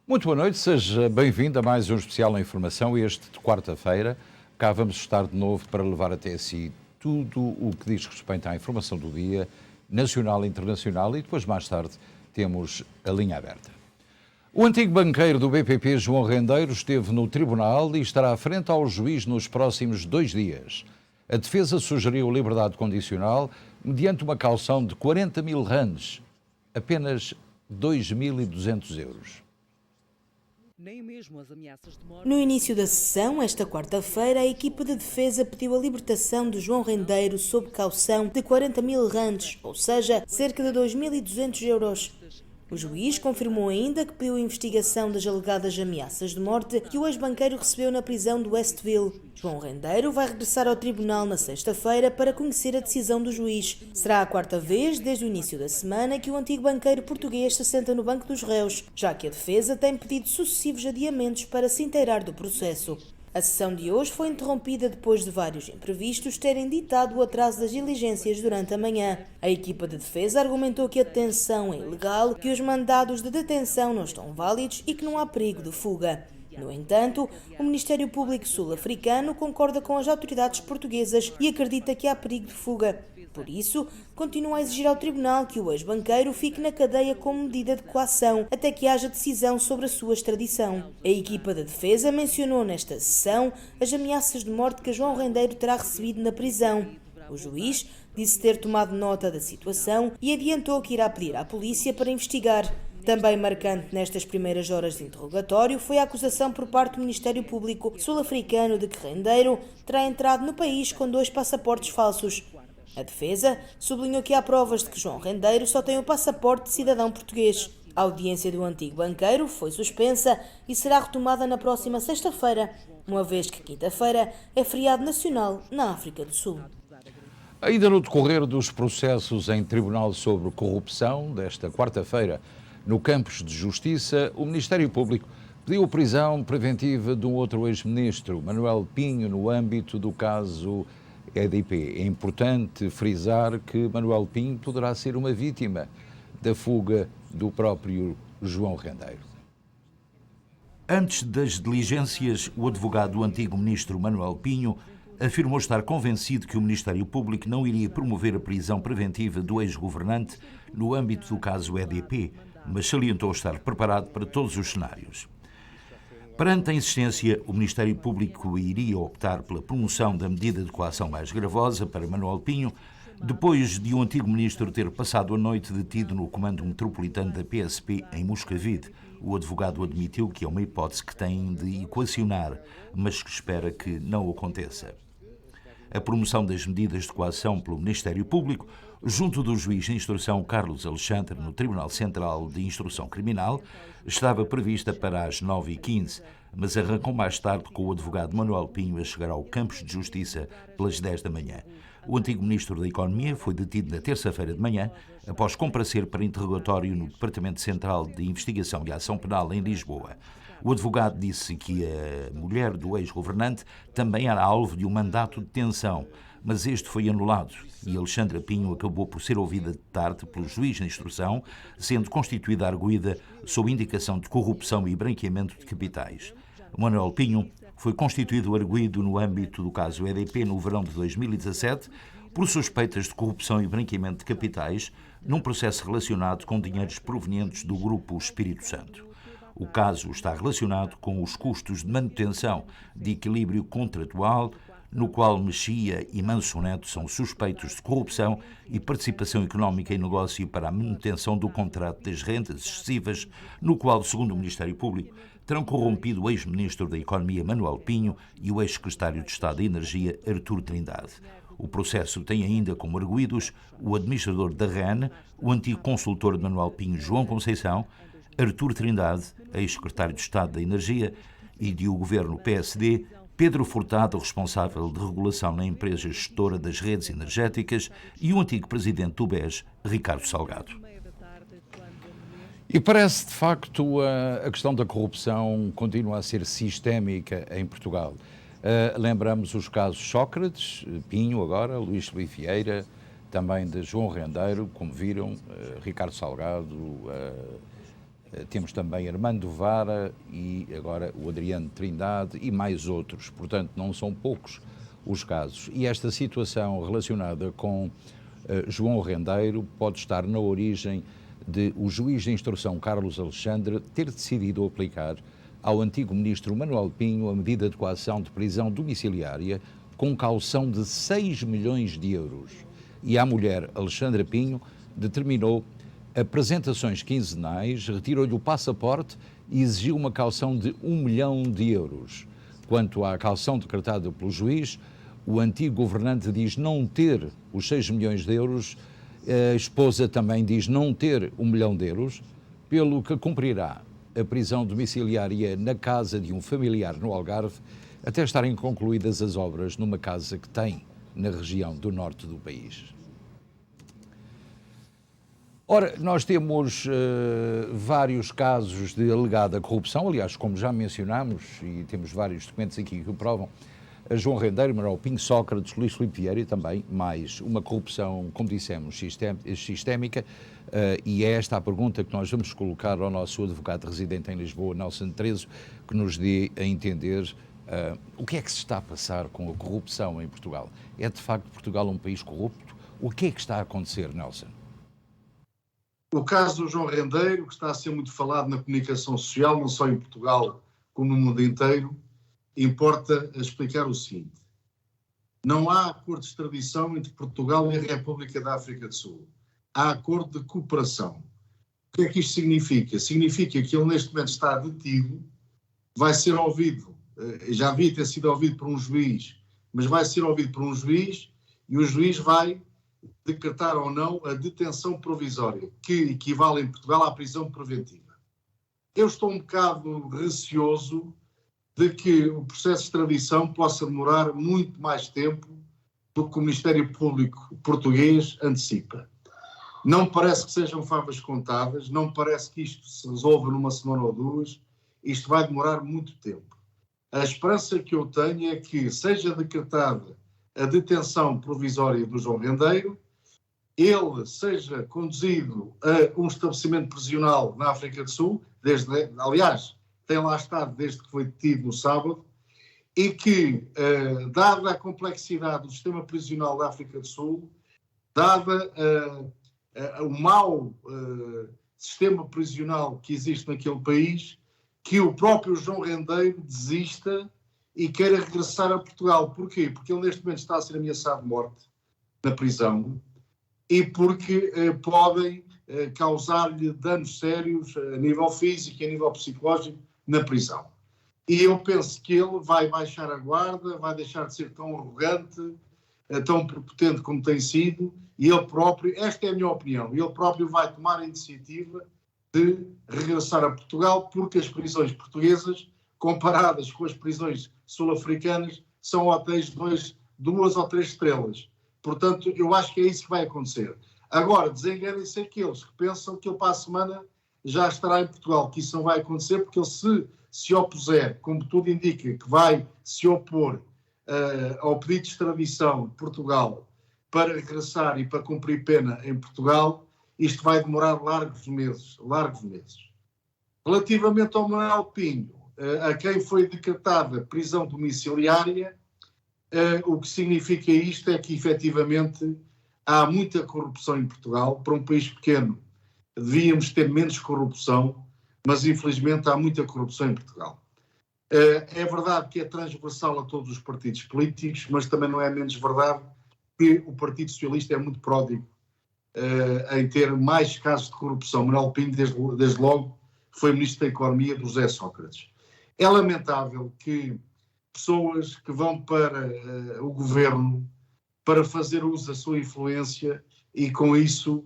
Muito boa noite, seja bem-vindo a mais um especial em informação, este de quarta-feira. Cá vamos estar de novo para levar até si tudo o que diz respeito à informação do dia, nacional e internacional, e depois mais tarde temos a linha aberta. O antigo banqueiro do BPP, João Rendeiro, esteve no tribunal e estará à frente ao juiz nos próximos 2 dias. A defesa sugeriu liberdade condicional mediante uma caução de 40 mil rands, apenas 2.200 euros. No início da sessão, esta quarta-feira, a equipa de defesa pediu a libertação de João Rendeiro sob caução de 40 mil rands, ou seja, cerca de 2.200 euros. O juiz confirmou ainda que pediu a investigação das alegadas ameaças de morte que o ex-banqueiro recebeu na prisão de Westville. João Rendeiro vai regressar ao tribunal na sexta-feira para conhecer a decisão do juiz. Será a quarta vez, desde o início da semana, que o antigo banqueiro português se senta no banco dos réus, já que a defesa tem pedido sucessivos adiamentos para se inteirar do processo. A sessão de hoje foi interrompida depois de vários imprevistos terem ditado o atraso das diligências durante a manhã. A equipa de defesa argumentou que a detenção é ilegal, que os mandados de detenção não estão válidos e que não há perigo de fuga. No entanto, o Ministério Público sul-africano concorda com as autoridades portuguesas e acredita que há perigo de fuga. Por isso, continua a exigir ao Tribunal que o ex-banqueiro fique na cadeia como medida de coação, até que haja decisão sobre a sua extradição. A equipa da defesa mencionou nesta sessão as ameaças de morte que João Rendeiro terá recebido na prisão. O juiz disse ter tomado nota da situação e adiantou que irá pedir à polícia para investigar. Também marcante nestas primeiras horas de interrogatório foi a acusação por parte do Ministério Público sul-africano de que Rendeiro terá entrado no país com 2 passaportes falsos. A defesa sublinhou que há provas de que João Rendeiro só tem o passaporte de cidadão português. A audiência do antigo banqueiro foi suspensa e será retomada na próxima sexta-feira, uma vez que quinta-feira é feriado nacional na África do Sul. Ainda no decorrer dos processos em tribunal sobre corrupção desta quarta-feira, no Campos de Justiça, o Ministério Público pediu prisão preventiva de um outro ex-ministro, Manuel Pinho, no âmbito do caso EDP. É importante frisar que Manuel Pinho poderá ser uma vítima da fuga do próprio João Rendeiro. Antes das diligências, o advogado do antigo ministro Manuel Pinho afirmou estar convencido que o Ministério Público não iria promover a prisão preventiva do ex-governante no âmbito do caso EDP, mas salientou estar preparado para todos os cenários. Perante a insistência, o Ministério Público iria optar pela promoção da medida de coação mais gravosa para Manuel Pinho, depois de um antigo ministro ter passado a noite detido no comando metropolitano da PSP em Moscavide. O advogado admitiu que é uma hipótese que tem de equacionar, mas que espera que não aconteça. A promoção das medidas de coação pelo Ministério Público, junto do juiz de instrução Carlos Alexandre no Tribunal Central de Instrução Criminal, estava prevista para as 9h15, mas arrancou mais tarde com o advogado Manuel Pinho a chegar ao Campos de Justiça pelas 10 da manhã. O antigo ministro da Economia foi detido na terça-feira de manhã, após comparecer para interrogatório no Departamento Central de Investigação e Ação Penal em Lisboa. O advogado disse que a mulher do ex-governante também era alvo de um mandato de detenção, mas este foi anulado e Alexandra Pinho acabou por ser ouvida de tarde pelo juiz de instrução, sendo constituída arguida sob indicação de corrupção e branqueamento de capitais. Manuel Pinho foi constituído arguido no âmbito do caso EDP no verão de 2017 por suspeitas de corrupção e branqueamento de capitais num processo relacionado com dinheiros provenientes do Grupo Espírito Santo. O caso está relacionado com os custos de manutenção de equilíbrio contratual, no qual Mexia e Manso Neto são suspeitos de corrupção e participação económica em negócio para a manutenção do contrato das rendas excessivas, no qual, segundo o Ministério Público, terão corrompido o ex-ministro da Economia Manuel Pinho e o ex-secretário de Estado da Energia Artur Trindade. O processo tem ainda como arguidos o administrador da REN, o antigo consultor de Manuel Pinho João Conceição, Artur Trindade, ex-secretário de Estado da Energia, e de o governo PSD, Pedro Furtado, responsável de regulação na empresa gestora das redes energéticas, e o antigo presidente do BES, Ricardo Salgado. E parece, de facto, a questão da corrupção continua a ser sistémica em Portugal. Lembramos os casos Sócrates, Pinho agora, Luís Filipe Vieira, também de João Rendeiro, como viram, Ricardo Salgado, Temos também Armando Vara e agora o Adriano Trindade e mais outros. Portanto, não são poucos os casos. E esta situação relacionada com João Rendeiro pode estar na origem de o juiz de instrução Carlos Alexandre ter decidido aplicar ao antigo ministro Manuel Pinho a medida de coação de prisão domiciliária com caução de 6 milhões de euros. E à mulher Alexandra Pinho determinou apresentações quinzenais, retirou-lhe o passaporte e exigiu uma caução de 1 milhão de euros. Quanto à caução decretada pelo juiz, o antigo governante diz não ter os 6 milhões de euros, a esposa também diz não ter 1 milhão de euros, pelo que cumprirá a prisão domiciliária na casa de um familiar no Algarve, até estarem concluídas as obras numa casa que tem na região do norte do país. Ora, nós temos vários casos de alegada corrupção, aliás, como já mencionámos, e temos vários documentos aqui que o provam, João Rendeiro, Manuel Pinho, Sócrates, Luís Filipe Vieira e também mais uma corrupção, como dissemos, sistémica, e é esta a pergunta que nós vamos colocar ao nosso advogado residente em Lisboa, Nelson Trezo, que nos dê a entender o que é que se está a passar com a corrupção em Portugal. É de facto Portugal um país corrupto? O que é que está a acontecer, Nelson? O caso do João Rendeiro, que está a ser muito falado na comunicação social, não só em Portugal como no mundo inteiro, importa explicar o seguinte. Não há acordo de extradição entre Portugal e a República da África do Sul. Há acordo de cooperação. O que é que isto significa? Significa que ele neste momento está detido, vai ser ouvido, já havia ter sido ouvido por um juiz, mas vai ser ouvido por um juiz e o juiz vai decretar ou não a detenção provisória, que equivale em Portugal à prisão preventiva. Eu estou um bocado receoso de que o processo de extradição possa demorar muito mais tempo do que o Ministério Público português antecipa. Não parece que sejam favas contadas, não parece que isto se resolva numa semana ou duas, isto vai demorar muito tempo. A esperança que eu tenho é que seja decretada a detenção provisória do João Rendeiro, ele seja conduzido a um estabelecimento prisional na África do Sul, aliás, tem lá estado desde que foi detido no sábado, e que, dada a complexidade do sistema prisional da África do Sul, dada o mau sistema prisional que existe naquele país, que o próprio João Rendeiro desista e queira regressar a Portugal. Porquê? Porque ele neste momento está a ser ameaçado de morte na prisão e porque podem causar-lhe danos sérios a nível físico e a nível psicológico na prisão. E eu penso que ele vai baixar a guarda, vai deixar de ser tão arrogante, tão prepotente como tem sido, e ele próprio, esta é a minha opinião, ele próprio vai tomar a iniciativa de regressar a Portugal, porque as prisões portuguesas, comparadas com as prisões sul-africanas, são hotéis de 2 ou 3 estrelas. Portanto, eu acho que é isso que vai acontecer. Agora, desenganem-se aqueles que pensam que ele para a semana já estará em Portugal, que isso não vai acontecer, porque ele se opuser, como tudo indica, que vai se opor ao pedido de extradição de Portugal para regressar e para cumprir pena em Portugal, isto vai demorar largos meses. Relativamente ao Manuel Pinho, a quem foi decretada prisão domiciliária, o que significa isto é que, efetivamente, há muita corrupção em Portugal. Para um país pequeno, devíamos ter menos corrupção, mas, infelizmente, há muita corrupção em Portugal. É verdade que é transversal a todos os partidos políticos, mas também não é menos verdade que o Partido Socialista é muito pródigo em ter mais casos de corrupção. Manuel Pinho, desde logo, foi Ministro da Economia do José Sócrates. É lamentável que pessoas que vão para o governo para fazer uso da sua influência e, com isso,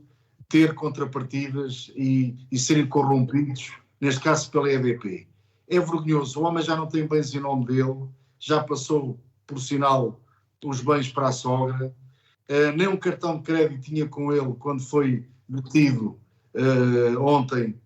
ter contrapartidas e serem corrompidos, neste caso pela EDP. É vergonhoso, o homem já não tem bens em nome dele, já passou, por sinal, os bens para a sogra, nem um cartão de crédito tinha com ele quando foi detido ontem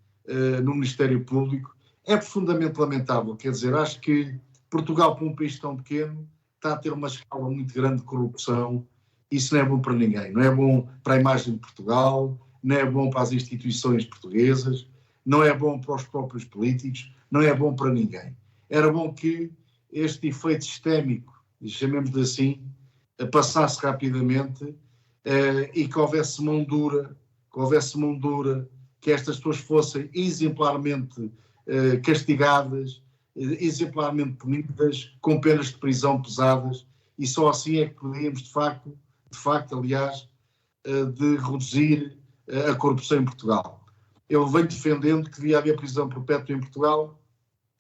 no Ministério Público. É profundamente lamentável, quer dizer, acho que Portugal, para um país tão pequeno, está a ter uma escala muito grande de corrupção. Isso não é bom para ninguém, não é bom para a imagem de Portugal, não é bom para as instituições portuguesas, não é bom para os próprios políticos, não é bom para ninguém. Era bom que este efeito sistémico, chamemos-lhe assim, passasse rapidamente e que houvesse mão dura, que estas pessoas fossem exemplarmente castigadas, exemplarmente punidas, com penas de prisão pesadas, e só assim é que podíamos, de facto, aliás, de reduzir a corrupção em Portugal. Eu venho defendendo que devia haver prisão perpétua em Portugal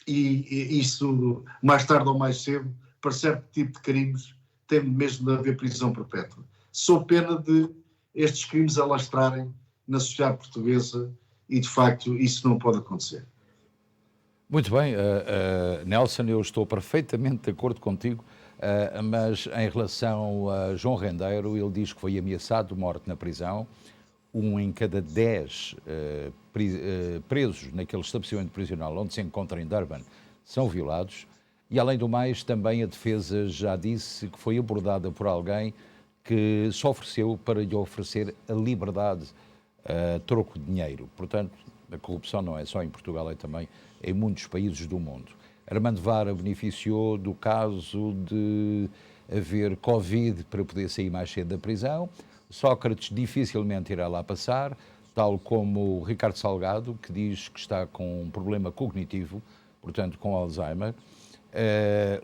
e isso, mais tarde ou mais cedo, para certo tipo de crimes, tem mesmo de haver prisão perpétua. Sob pena de estes crimes alastrarem na sociedade portuguesa e, de facto, isso não pode acontecer. Muito bem, Nelson, eu estou perfeitamente de acordo contigo, mas em relação a João Rendeiro, ele diz que foi ameaçado de morte na prisão. 1 em cada 10 presos naquele estabelecimento prisional onde se encontra em Durban são violados. E, além do mais, também a defesa já disse que foi abordada por alguém que se ofereceu para lhe oferecer a liberdade a troco de dinheiro. Portanto, a corrupção não é só em Portugal, é também em muitos países do mundo. Armando Vara beneficiou do caso de haver Covid para poder sair mais cedo da prisão. Sócrates dificilmente irá lá passar, tal como o Ricardo Salgado, que diz que está com um problema cognitivo, portanto com Alzheimer.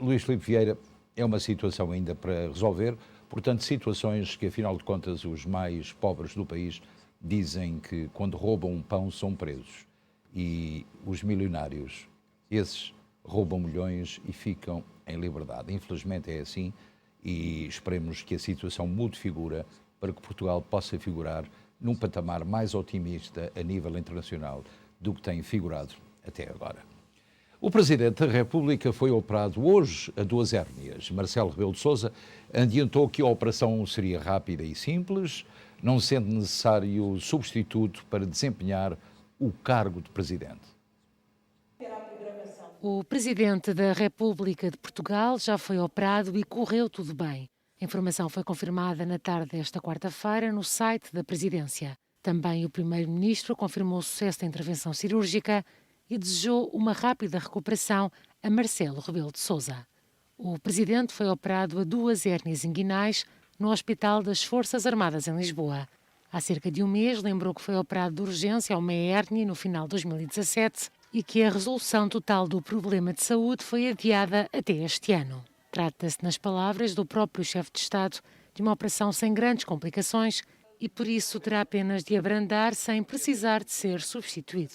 Luís Filipe Vieira é uma situação ainda para resolver, portanto situações que, afinal de contas, os mais pobres do país dizem que quando roubam um pão são presos. E os milionários, esses roubam milhões e ficam em liberdade. Infelizmente é assim e esperemos que a situação mude figura para que Portugal possa figurar num patamar mais otimista a nível internacional do que tem figurado até agora. O Presidente da República foi operado hoje a 2 hérnias. Marcelo Rebelo de Sousa adiantou que a operação seria rápida e simples, não sendo necessário substituto para desempenhar o cargo de Presidente. O Presidente da República de Portugal já foi operado e correu tudo bem. A informação foi confirmada na tarde desta quarta-feira no site da Presidência. Também o Primeiro-Ministro confirmou o sucesso da intervenção cirúrgica e desejou uma rápida recuperação a Marcelo Rebelo de Sousa. O Presidente foi operado a 2 hérnias inguinais no Hospital das Forças Armadas em Lisboa. Há cerca de um mês lembrou que foi operado de urgência a uma hérnia no final de 2017 e que a resolução total do problema de saúde foi adiada até este ano. Trata-se, nas palavras do próprio chefe de Estado, de uma operação sem grandes complicações e, por isso, terá apenas de abrandar sem precisar de ser substituído.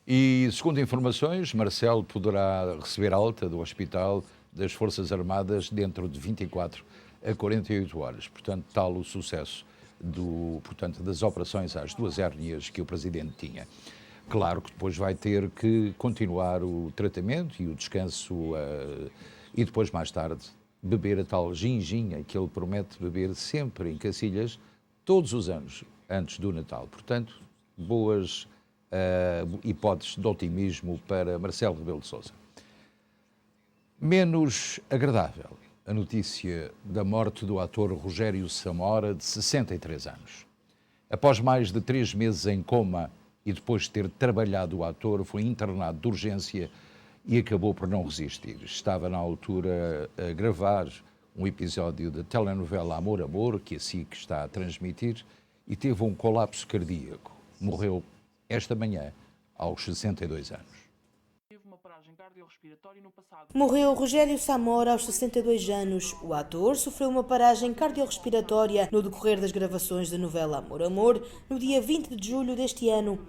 E, segundo informações, Marcelo poderá receber alta do Hospital das Forças Armadas dentro de 24 a 48 horas. Portanto, tal o sucesso das operações às 2 hérnias que o Presidente tinha. Claro que depois vai ter que continuar o tratamento e o descanso e depois, mais tarde, beber a tal ginginha que ele promete beber sempre em Cacilhas, todos os anos, antes do Natal. Portanto, boas hipóteses de otimismo para Marcelo Rebelo de Sousa. Menos agradável a notícia da morte do ator Rogério Samora, de 63 anos. Após mais de 3 meses em coma e depois de ter trabalhado, o ator foi internado de urgência e acabou por não resistir. Estava na altura a gravar um episódio da telenovela Amor, Amor, que a SIC está a transmitir, e teve um colapso cardíaco. Morreu esta manhã, aos 62 anos. Morreu Rogério Samora aos 62 anos. O ator sofreu uma paragem cardiorrespiratória no decorrer das gravações da novela Amor, Amor, no dia 20 de julho deste ano.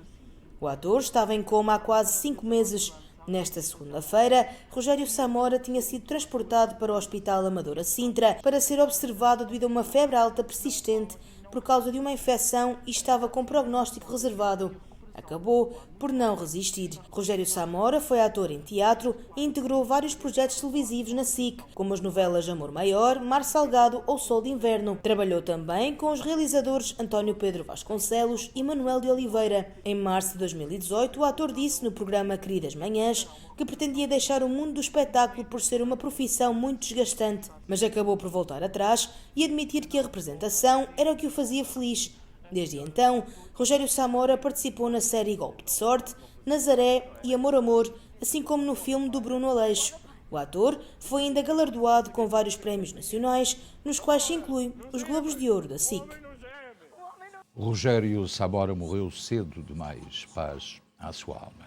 O ator estava em coma há quase 5 meses. Nesta segunda-feira, Rogério Samora tinha sido transportado para o Hospital Amadora Sintra para ser observado devido a uma febre alta persistente por causa de uma infecção e estava com prognóstico reservado. Acabou por não resistir. Rogério Samora foi ator em teatro e integrou vários projetos televisivos na SIC, como as novelas Amor Maior, Mar Salgado ou Sol de Inverno. Trabalhou também com os realizadores António Pedro Vasconcelos e Manuel de Oliveira. Em março de 2018, o ator disse no programa Queridas Manhãs que pretendia deixar o mundo do espetáculo por ser uma profissão muito desgastante, mas acabou por voltar atrás e admitir que a representação era o que o fazia feliz. Desde então, Rogério Samora participou na série Golpe de Sorte, Nazaré e Amor Amor, assim como no filme do Bruno Aleixo. O ator foi ainda galardoado com vários prémios nacionais, nos quais se inclui os Globos de Ouro da SIC. Rogério Samora morreu cedo demais, paz à sua alma.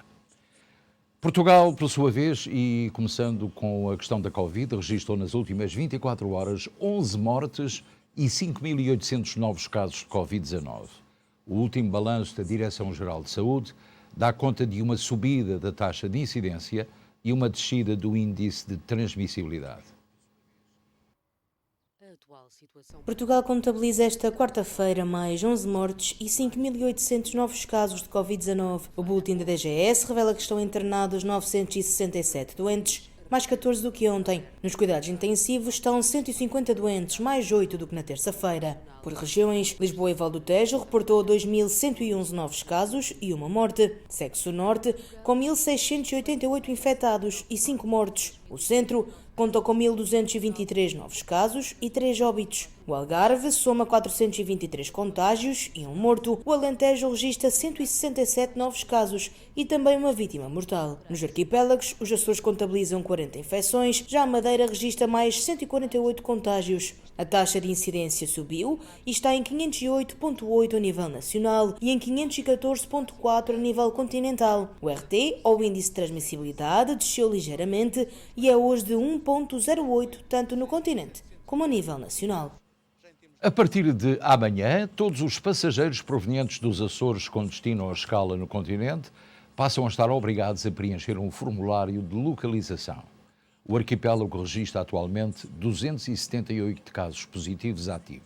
Portugal, por sua vez, e começando com a questão da Covid, registrou nas últimas 24 horas 11 mortes e 5.800 novos casos de Covid-19. O último balanço da Direção-Geral de Saúde dá conta de uma subida da taxa de incidência e uma descida do índice de transmissibilidade. Portugal contabiliza esta quarta-feira mais 11 mortes e 5.800 novos casos de Covid-19. O boletim da DGS revela que estão internados 967 doentes, mais 14 do que ontem. Nos cuidados intensivos estão 150 doentes, mais 8 do que na terça-feira. Por regiões, Lisboa e Val do Tejo reportou 2.111 novos casos e uma morte. Segue-se o Norte, com 1.688 infectados e 5 mortos. O Centro conta com 1.223 novos casos e 3 óbitos. O Algarve soma 423 contágios e um morto. O Alentejo registra 167 novos casos e também uma vítima mortal. Nos arquipélagos, os Açores contabilizam 40 infecções, já a Madeira registra mais 148 contágios. A taxa de incidência subiu e está em 508,8 a nível nacional e em 514,4 a nível continental. O RT, ou Índice de Transmissibilidade, desceu ligeiramente e é hoje de 1,08, tanto no continente como a nível nacional. A partir de amanhã, todos os passageiros provenientes dos Açores com destino à escala no continente passam a estar obrigados a preencher um formulário de localização. O arquipélago registra atualmente 278 casos positivos ativos.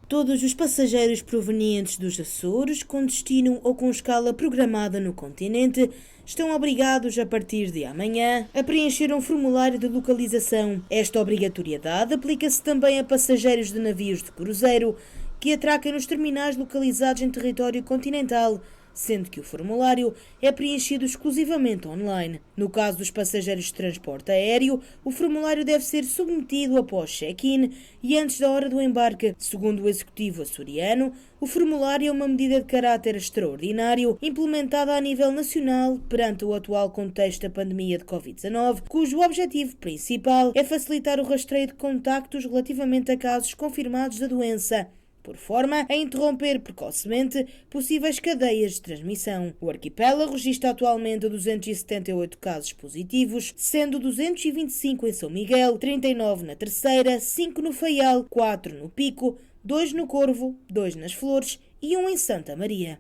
Todos os passageiros provenientes dos Açores, com destino ou com escala programada no continente, estão obrigados, a partir de amanhã, a preencher um formulário de localização. Esta obrigatoriedade aplica-se também a passageiros de navios de cruzeiro que atracam nos terminais localizados em território continental, sendo que o formulário é preenchido exclusivamente online. No caso dos passageiros de transporte aéreo, o formulário deve ser submetido após check-in e antes da hora do embarque. Segundo o executivo açoriano, o formulário é uma medida de caráter extraordinário implementada a nível nacional perante o atual contexto da pandemia de Covid-19, cujo objetivo principal é facilitar o rastreio de contactos relativamente a casos confirmados da doença, por forma a interromper precocemente possíveis cadeias de transmissão. O arquipélago registra atualmente 278 casos positivos, sendo 225 em São Miguel, 39 na Terceira, 5 no Faial, 4 no Pico, 2 no Corvo, 2 nas Flores e 1 em Santa Maria.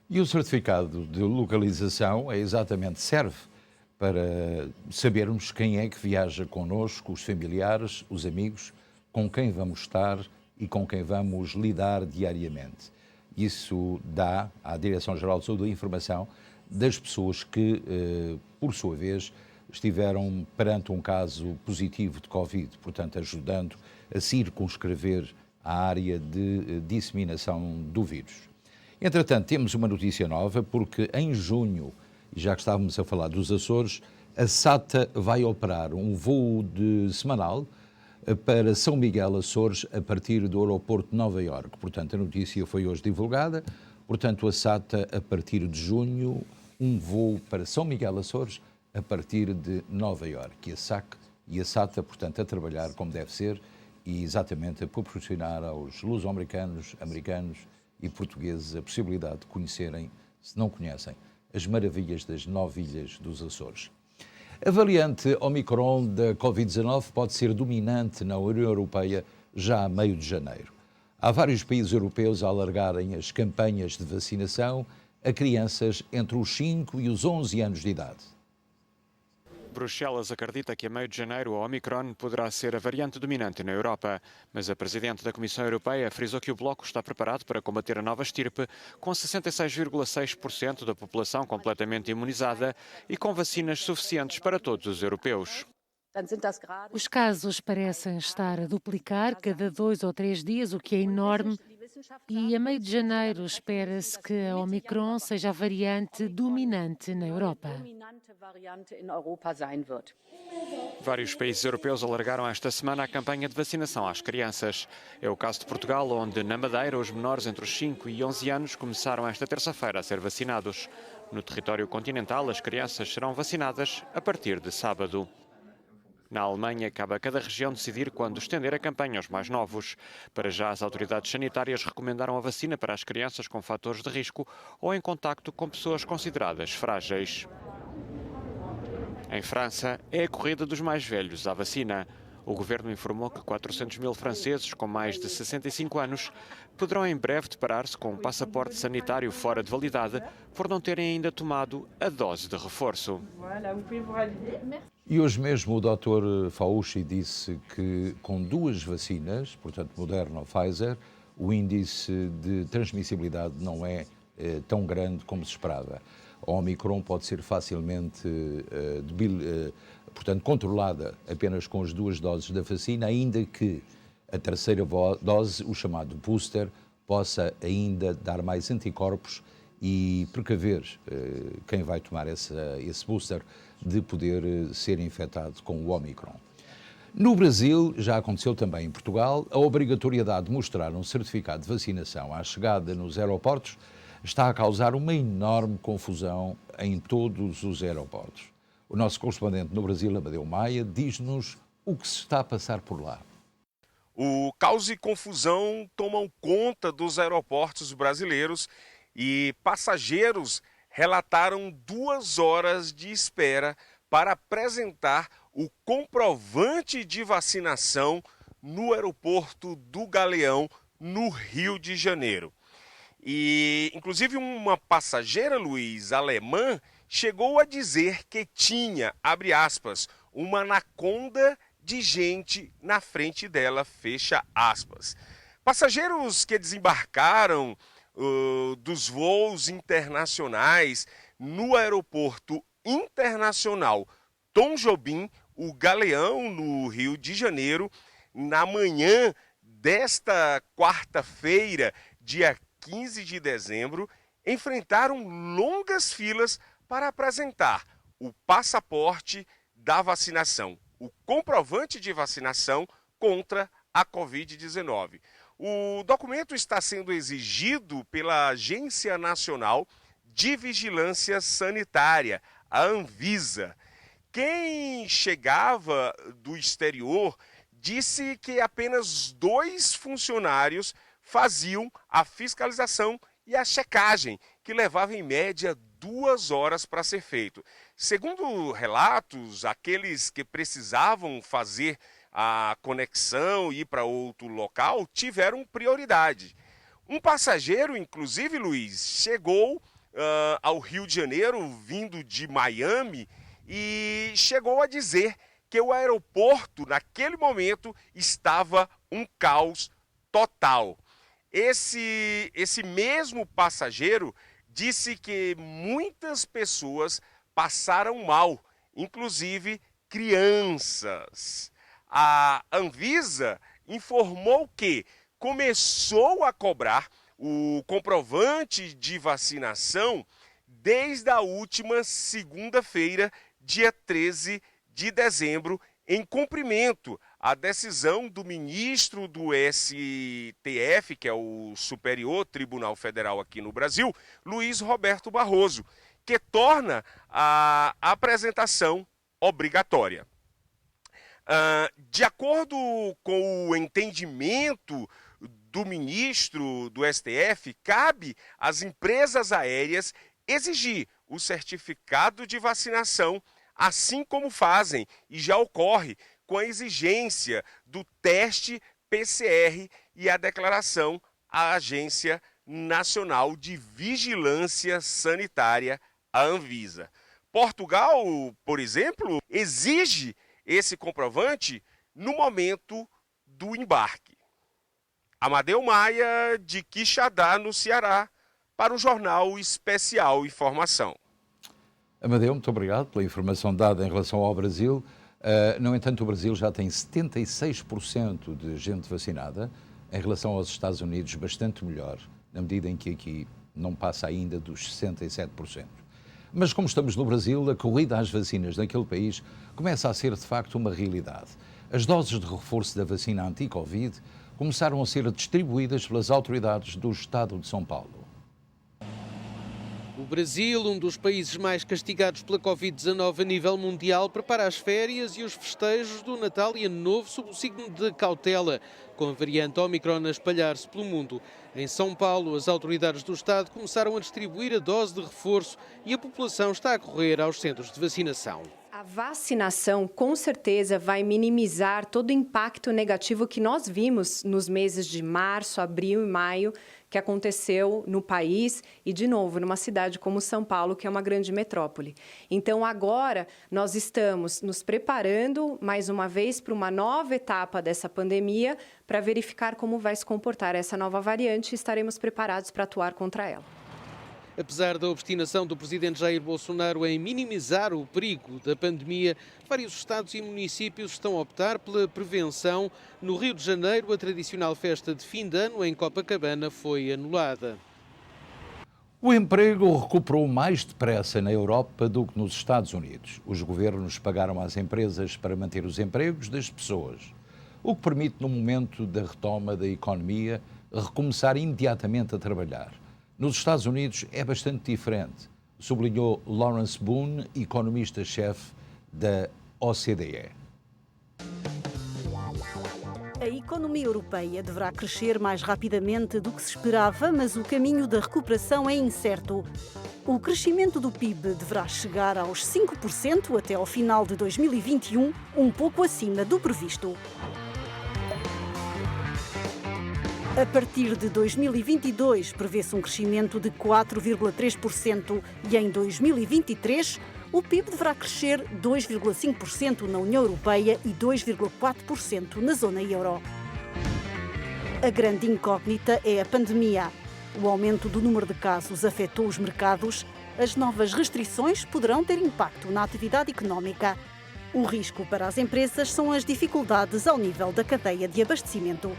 E o certificado de localização serve para sabermos quem é que viaja connosco, os familiares, os amigos, com quem vamos estar e com quem vamos lidar diariamente. Isso dá à Direção-Geral de Saúde a informação das pessoas que, por sua vez, estiveram perante um caso positivo de Covid, portanto, ajudando a circunscrever a área de disseminação do vírus. Entretanto, temos uma notícia nova, porque em junho, e já que estávamos a falar dos Açores, a SATA vai operar um voo semanal para São Miguel, Açores, a partir do aeroporto de Nova Iorque. Portanto, a notícia foi hoje divulgada. Portanto, a SATA, a partir de junho, um voo para São Miguel, Açores, a partir de Nova Iorque. E a SATA, portanto, a trabalhar como deve ser e exatamente a proporcionar aos luso-americanos, americanos e portugueses a possibilidade de conhecerem, se não conhecem, as maravilhas das 9 ilhas dos Açores. A variante Omicron da Covid-19 pode ser dominante na União Europeia já a meio de janeiro. Há vários países europeus a alargarem as campanhas de vacinação a crianças entre os 5 e os 11 anos de idade. Bruxelas acredita que a meio de janeiro a Omicron poderá ser a variante dominante na Europa, mas a Presidente da Comissão Europeia frisou que o Bloco está preparado para combater a nova estirpe, com 66,6% da população completamente imunizada e com vacinas suficientes para todos os europeus. Os casos parecem estar a duplicar cada 2 ou 3 dias, o que é enorme, E a meio de janeiro espera-se que a Omicron seja a variante dominante na Europa. Vários países europeus alargaram esta semana a campanha de vacinação às crianças. É o caso de Portugal, onde na Madeira os menores entre os 5 e 11 anos começaram esta terça-feira a ser vacinados. No território continental, as crianças serão vacinadas a partir de sábado. Na Alemanha, cabe a cada região decidir quando estender a campanha aos mais novos. Para já, as autoridades sanitárias recomendaram a vacina para as crianças com fatores de risco ou em contacto com pessoas consideradas frágeis. Em França, é a corrida dos mais velhos à vacina. O governo informou que 400 mil franceses com mais de 65 anos poderão em breve deparar-se com um passaporte sanitário fora de validade por não terem ainda tomado a dose de reforço. E hoje mesmo o Dr. Fauci disse que com 2 vacinas, portanto Moderna ou Pfizer, o índice de transmissibilidade não é tão grande como se esperava. A Omicron pode ser facilmente portanto, controlada apenas com as 2 doses da vacina, ainda que a terceira dose, o chamado booster, possa ainda dar mais anticorpos e precaver quem vai tomar esse booster de poder ser infectado com o Omicron. No Brasil, já aconteceu também em Portugal, a obrigatoriedade de mostrar um certificado de vacinação à chegada nos aeroportos está a causar uma enorme confusão em todos os aeroportos. O nosso correspondente no Brasil, Amadeu Maia, diz-nos o que se está a passar por lá. O caos e confusão tomam conta dos aeroportos brasileiros e passageiros relataram 2 horas de espera para apresentar o comprovante de vacinação no aeroporto do Galeão, no Rio de Janeiro. E, inclusive, uma passageira, Luiz, alemã, chegou a dizer que tinha, abre aspas, uma anaconda de gente na frente dela, fecha aspas. Passageiros que desembarcaram dos voos internacionais no aeroporto internacional Tom Jobim, o Galeão, no Rio de Janeiro, na manhã desta quarta-feira, dia 15 de dezembro, enfrentaram longas filas para apresentar o passaporte da vacinação, o comprovante de vacinação contra a Covid-19. O documento está sendo exigido pela Agência Nacional de Vigilância Sanitária, a Anvisa. Quem chegava do exterior disse que apenas 2 funcionários faziam a fiscalização e a checagem, que levava em média 2 horas para ser feito. Segundo relatos, aqueles que precisavam fazer a conexão e ir para outro local tiveram prioridade. Um passageiro, inclusive, Luiz, chegou ao Rio de Janeiro, vindo de Miami, e chegou a dizer que o aeroporto, naquele momento, estava um caos total. Esse mesmo passageiro disse que muitas pessoas passaram mal, inclusive crianças. A Anvisa informou que começou a cobrar o comprovante de vacinação desde a última segunda-feira, dia 13 de dezembro, em cumprimento à decisão do ministro do STF, que é o Superior Tribunal Federal aqui no Brasil, Luiz Roberto Barroso, que torna a apresentação obrigatória. De acordo com o entendimento do ministro do STF, cabe às empresas aéreas exigir o certificado de vacinação, assim como fazem e já ocorre com a exigência do teste PCR e a declaração à Agência Nacional de Vigilância Sanitária, a Anvisa. Portugal, por exemplo, exige esse comprovante no momento do embarque. Amadeu Maia, de Quixadá, no Ceará, para o Jornal Especial Informação. Amadeu, muito obrigado pela informação dada em relação ao Brasil. No entanto, o Brasil já tem 76% de gente vacinada. em relação aos Estados Unidos, bastante melhor, na medida em que aqui não passa ainda dos 67%. Mas como estamos no Brasil, a corrida às vacinas naquele país começa a ser de facto uma realidade. As doses de reforço da vacina anti-Covid começaram a ser distribuídas pelas autoridades do Estado de São Paulo. O Brasil, um dos países mais castigados pela Covid-19 a nível mundial, prepara as férias e os festejos do Natal e Ano Novo sob o signo de cautela, com a variante Omicron a espalhar-se pelo mundo. Em São Paulo, as autoridades do Estado começaram a distribuir a dose de reforço e a população está a correr aos centros de vacinação. A vacinação, com certeza, vai minimizar todo o impacto negativo que nós vimos nos meses de março, abril e maio, que aconteceu no país e, de novo, numa cidade como São Paulo, que é uma grande metrópole. Então, agora, nós estamos nos preparando, mais uma vez, para uma nova etapa dessa pandemia, para verificar como vai se comportar essa nova variante e estaremos preparados para atuar contra ela. Apesar da obstinação do presidente Jair Bolsonaro em minimizar o perigo da pandemia, vários estados e municípios estão a optar pela prevenção. No Rio de Janeiro, a tradicional festa de fim de ano em Copacabana foi anulada. O emprego recuperou mais depressa na Europa do que nos Estados Unidos. Os governos pagaram às empresas para manter os empregos das pessoas, o que permite, no momento da retoma da economia, recomeçar imediatamente a trabalhar. Nos Estados Unidos é bastante diferente, sublinhou Lawrence Boone, economista-chefe da OCDE. A economia europeia deverá crescer mais rapidamente do que se esperava, mas o caminho da recuperação é incerto. O crescimento do PIB deverá chegar aos 5% até ao final de 2021, um pouco acima do previsto. A partir de 2022, prevê-se um crescimento de 4,3% e em 2023, o PIB deverá crescer 2,5% na União Europeia e 2,4% na zona euro. A grande incógnita é a pandemia. O aumento do número de casos afetou os mercados. As novas restrições poderão ter impacto na atividade económica. O risco para as empresas são as dificuldades ao nível da cadeia de abastecimento.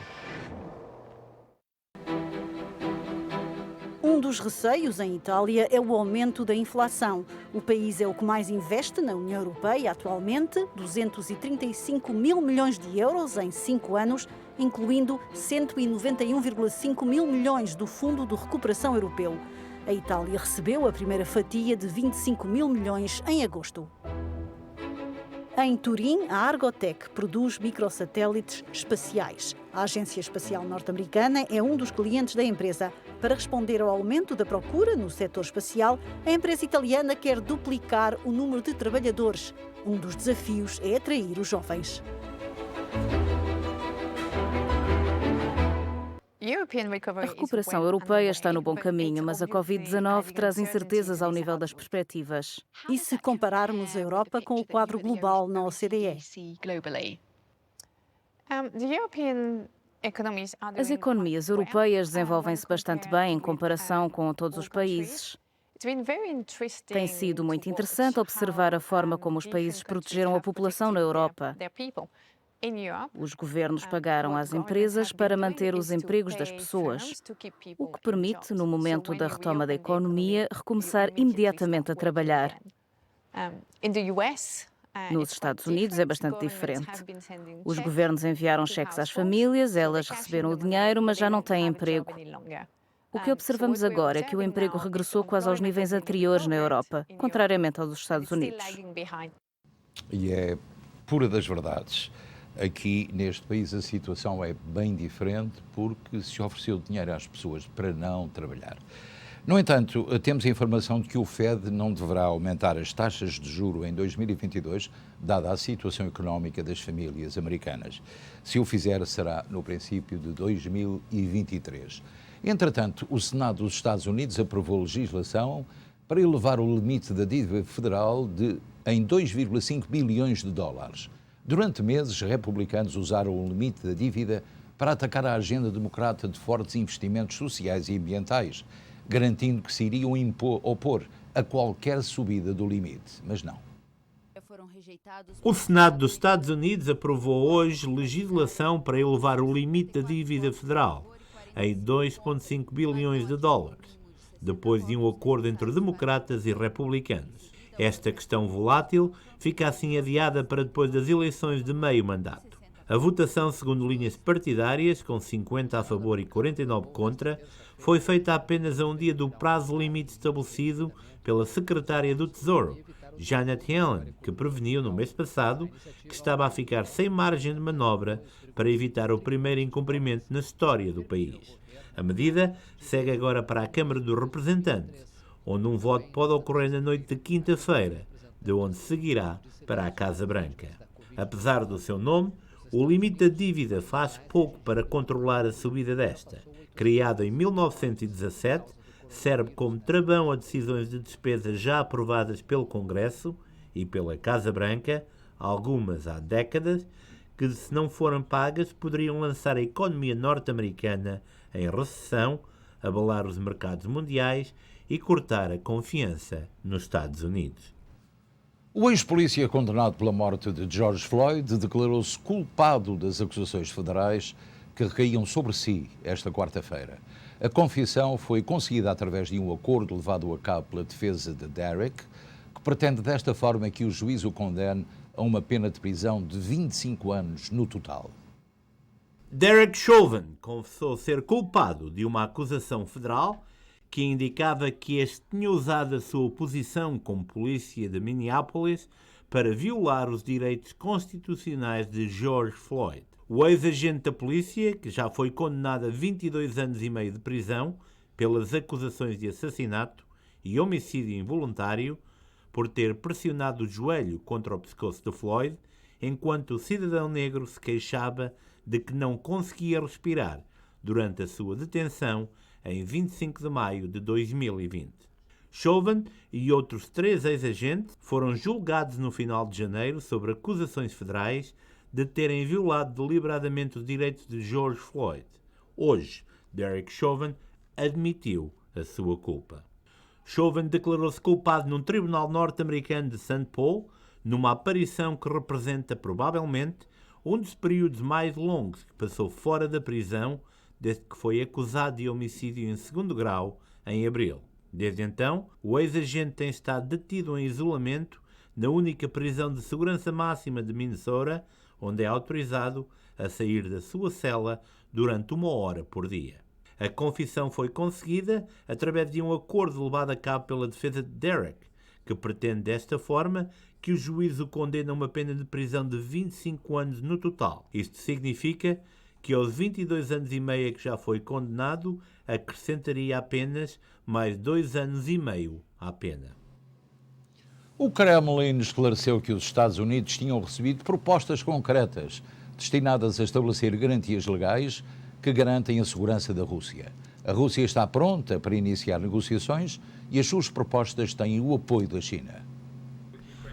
Um dos receios em Itália é o aumento da inflação. O país é o que mais investe na União Europeia atualmente, 235 mil milhões de euros em 5 anos, incluindo 191,5 mil milhões do Fundo de Recuperação Europeu. A Itália recebeu a primeira fatia de 25 mil milhões em agosto. Em Turim, a Argotec produz microsatélites espaciais. A Agência Espacial Norte-Americana é um dos clientes da empresa. Para responder ao aumento da procura no setor espacial, a empresa italiana quer duplicar o número de trabalhadores. Um dos desafios é atrair os jovens. A recuperação europeia está no bom caminho, mas a Covid-19 traz incertezas ao nível das perspectivas. E se compararmos a Europa com o quadro global na OCDE? As economias europeias desenvolvem-se bastante bem em comparação com todos os países. Tem sido muito interessante observar a forma como os países protegeram a população na Europa. Os governos pagaram às empresas para manter os empregos das pessoas, o que permite, no momento da retoma da economia, recomeçar imediatamente a trabalhar. Nos Estados Unidos é bastante diferente. Os governos enviaram cheques às famílias, elas receberam o dinheiro, mas já não têm emprego. O que observamos agora é que o emprego regressou quase aos níveis anteriores na Europa, contrariamente aos Estados Unidos. E é pura das verdades. Aqui, neste país, a situação é bem diferente porque se ofereceu dinheiro às pessoas para não trabalhar. No entanto, temos a informação de que o FED não deverá aumentar as taxas de juro em 2022, dada a situação económica das famílias americanas. Se o fizer, será no princípio de 2023. Entretanto, o Senado dos Estados Unidos aprovou legislação para elevar o limite da dívida federal em 2,5 bilhões de dólares. Durante meses, republicanos usaram o limite da dívida para atacar a agenda democrata de fortes investimentos sociais e ambientais, garantindo que se iriam opor a qualquer subida do limite, mas não. O Senado dos Estados Unidos aprovou hoje legislação para elevar o limite da dívida federal em 2,5 bilhões de dólares, depois de um acordo entre democratas e republicanos. Esta questão volátil fica assim adiada para depois das eleições de meio mandato. A votação, segundo linhas partidárias, com 50 a favor e 49 contra, foi feita apenas a um dia do prazo limite estabelecido pela secretária do Tesouro, Janet Yellen, que preveniu no mês passado que estava a ficar sem margem de manobra para evitar o primeiro incumprimento na história do país. A medida segue agora para a Câmara dos Representantes, onde um voto pode ocorrer na noite de quinta-feira, de onde seguirá para a Casa Branca. Apesar do seu nome, o limite da dívida faz pouco para controlar a subida desta. Criado em 1917, serve como travão a decisões de despesa já aprovadas pelo Congresso e pela Casa Branca, algumas há décadas, que, se não forem pagas, poderiam lançar a economia norte-americana em recessão, abalar os mercados mundiais e cortar a confiança nos Estados Unidos. O ex-polícia condenado pela morte de George Floyd declarou-se culpado das acusações federais que recaíam sobre si esta quarta-feira. A confissão foi conseguida através de um acordo levado a cabo pela defesa de Derek, que pretende desta forma que o juiz o condene a uma pena de prisão de 25 anos no total. Derek Chauvin confessou ser culpado de uma acusação federal que indicava que este tinha usado a sua posição como polícia de Minneapolis para violar os direitos constitucionais de George Floyd. O ex-agente da polícia, que já foi condenado a 22 anos e meio de prisão pelas acusações de assassinato e homicídio involuntário, por ter pressionado o joelho contra o pescoço de Floyd, enquanto o cidadão negro se queixava de que não conseguia respirar durante a sua detenção em 25 de maio de 2020. Chauvin e outros 3 ex-agentes foram julgados no final de janeiro sobre acusações federais de terem violado deliberadamente os direitos de George Floyd. Hoje, Derek Chauvin admitiu a sua culpa. Chauvin declarou-se culpado num tribunal norte-americano de St. Paul, numa aparição que representa provavelmente um dos períodos mais longos que passou fora da prisão desde que foi acusado de homicídio em 2º grau em abril. Desde então, o ex-agente tem estado detido em isolamento na única prisão de segurança máxima de Minnesota, onde é autorizado a sair da sua cela durante 1 hora por dia. A confissão foi conseguida através de um acordo levado a cabo pela defesa de Derek, que pretende desta forma que o juiz o condene a uma pena de prisão de 25 anos no total. Isto significa que aos 22 anos e meio que já foi condenado, acrescentaria apenas mais 2 anos e meio à pena. O Kremlin esclareceu que os Estados Unidos tinham recebido propostas concretas destinadas a estabelecer garantias legais que garantem a segurança da Rússia. A Rússia está pronta para iniciar negociações e as suas propostas têm o apoio da China.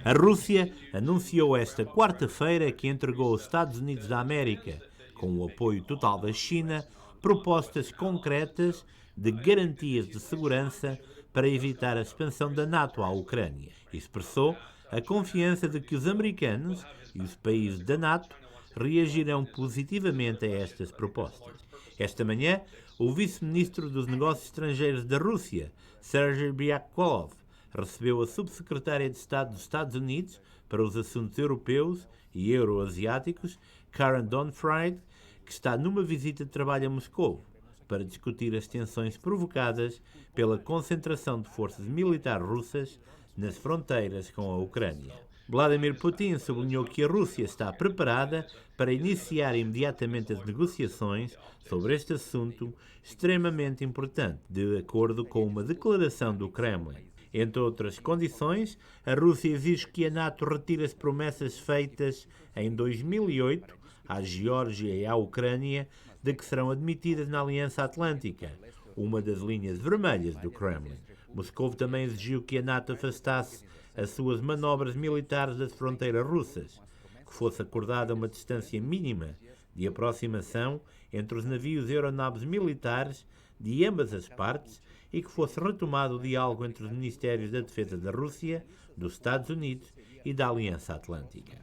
A Rússia anunciou esta quarta-feira que entregou aos Estados Unidos da América, com o apoio total da China, propostas concretas de garantias de segurança para evitar a expansão da NATO à Ucrânia. Expressou a confiança de que os americanos e os países da NATO reagirão positivamente a estas propostas. Esta manhã, o vice-ministro dos Negócios Estrangeiros da Rússia, Sergei Ryabkov, recebeu a subsecretária de Estado dos Estados Unidos para os assuntos europeus e euroasiáticos, Karen Donfried, que está numa visita de trabalho a Moscou, para discutir as tensões provocadas pela concentração de forças militares russas nas fronteiras com a Ucrânia. Vladimir Putin sublinhou que a Rússia está preparada para iniciar imediatamente as negociações sobre este assunto extremamente importante, de acordo com uma declaração do Kremlin. Entre outras condições, a Rússia exige que a NATO retire as promessas feitas em 2008 à Geórgia e à Ucrânia de que serão admitidas na Aliança Atlântica, uma das linhas vermelhas do Kremlin. Moscou também exigiu que a NATO afastasse as suas manobras militares das fronteiras russas, que fosse acordada uma distância mínima de aproximação entre os navios e aeronaves militares de ambas as partes e que fosse retomado o diálogo entre os Ministérios da Defesa da Rússia, dos Estados Unidos e da Aliança Atlântica.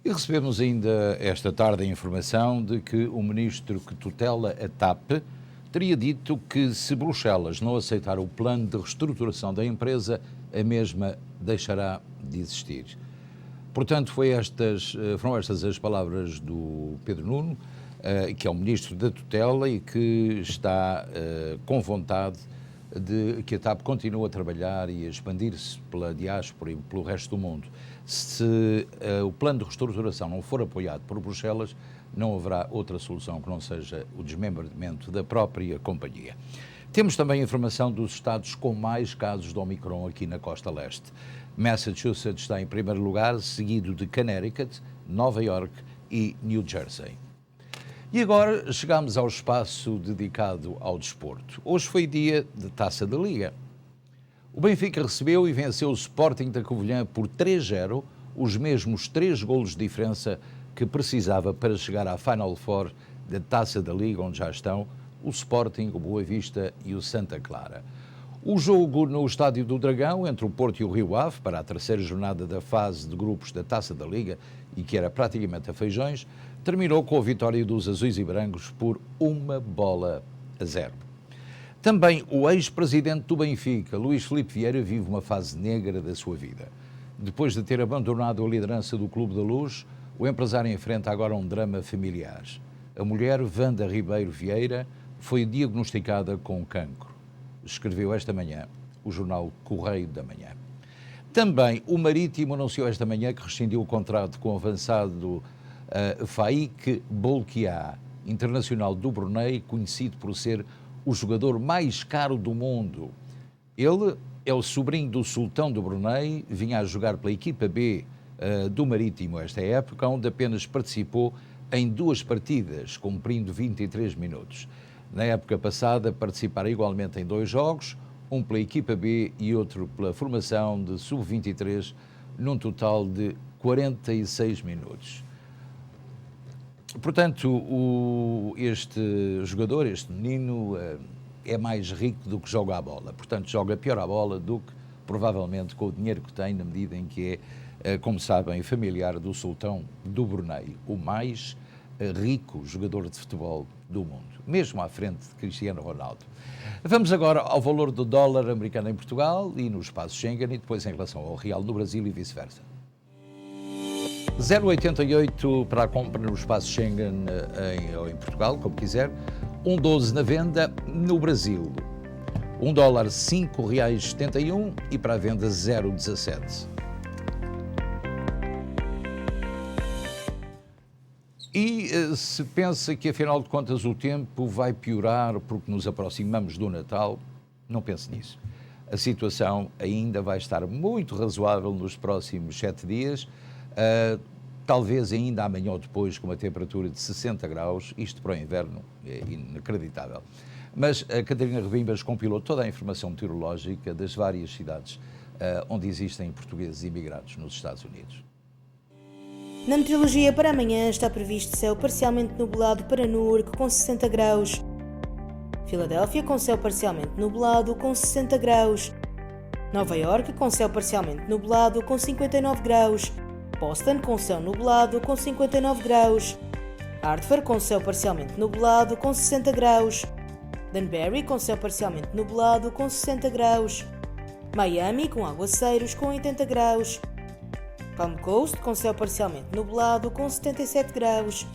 E recebemos ainda esta tarde a informação de que o ministro que tutela a TAP teria dito que, se Bruxelas não aceitar o plano de reestruturação da empresa, a mesma deixará de existir. Portanto, foram estas as palavras do Pedro Nuno, que é o ministro da tutela e que está com vontade de que a TAP continue a trabalhar e a expandir-se pela diáspora e pelo resto do mundo. Se o plano de reestruturação não for apoiado por Bruxelas, não haverá outra solução que não seja o desmembramento da própria companhia. Temos também informação dos estados com mais casos de Omicron aqui na costa leste. Massachusetts está em primeiro lugar, seguido de Connecticut, Nova York e New Jersey. E agora chegamos ao espaço dedicado ao desporto. Hoje foi dia de Taça da Liga. O Benfica recebeu e venceu o Sporting da Covilhã por 3-0, os mesmos 3 golos de diferença que precisava para chegar à Final Four da Taça da Liga, onde já estão o Sporting, o Boa Vista e o Santa Clara. O jogo no Estádio do Dragão, entre o Porto e o Rio Ave, para a terceira jornada da fase de grupos da Taça da Liga, e que era praticamente a feijões, terminou com a vitória dos azuis e brancos por 1-0. Também o ex-presidente do Benfica, Luís Filipe Vieira, vive uma fase negra da sua vida. Depois de ter abandonado a liderança do Clube da Luz, o empresário enfrenta agora um drama familiar. A mulher, Wanda Ribeiro Vieira, foi diagnosticada com cancro. Escreveu esta manhã o jornal Correio da Manhã. Também o Marítimo anunciou esta manhã que rescindiu o contrato com o avançado Faik Bolkiah, internacional do Brunei, conhecido por ser o jogador mais caro do mundo. Ele é o sobrinho do sultão do Brunei, vinha a jogar pela equipa B do Marítimo esta época, onde apenas participou em 2 partidas, cumprindo 23 minutos. Na época passada, participara igualmente em 2 jogos, um pela equipa B e outro pela formação de sub-23, num total de 46 minutos. Portanto, este jogador, este menino, é mais rico do que joga a bola. Portanto, joga pior a bola do que, provavelmente, com o dinheiro que tem, na medida em que é, como sabem, familiar do sultão do Brunei, o mais rico jogador de futebol do mundo, mesmo à frente de Cristiano Ronaldo. Vamos agora ao valor do dólar americano em Portugal e no espaço Schengen e depois em relação ao real no Brasil e vice-versa. 0,88 para a compra no espaço Schengen em Portugal, como quiser, 1,12 na venda no Brasil, $1 5,71 e para a venda 0,17. E se pensa que, afinal de contas, o tempo vai piorar porque nos aproximamos do Natal, não pense nisso. A situação ainda vai estar muito razoável nos próximos 7 dias, talvez ainda amanhã ou depois com uma temperatura de 60 graus, isto para o inverno é inacreditável. Mas a Catarina Rebimbas compilou toda a informação meteorológica das várias cidades onde existem portugueses imigrados nos Estados Unidos. Na meteorologia para amanhã está previsto céu parcialmente nublado para Newark com 60 graus. Filadélfia com céu parcialmente nublado com 60 graus. Nova York com céu parcialmente nublado com 59 graus. Boston com céu nublado com 59 graus. Hartford com céu parcialmente nublado com 60 graus. Danbury com céu parcialmente nublado com 60 graus. Miami com aguaceiros com 80 graus. Palm Coast com céu parcialmente nublado com 77 graus.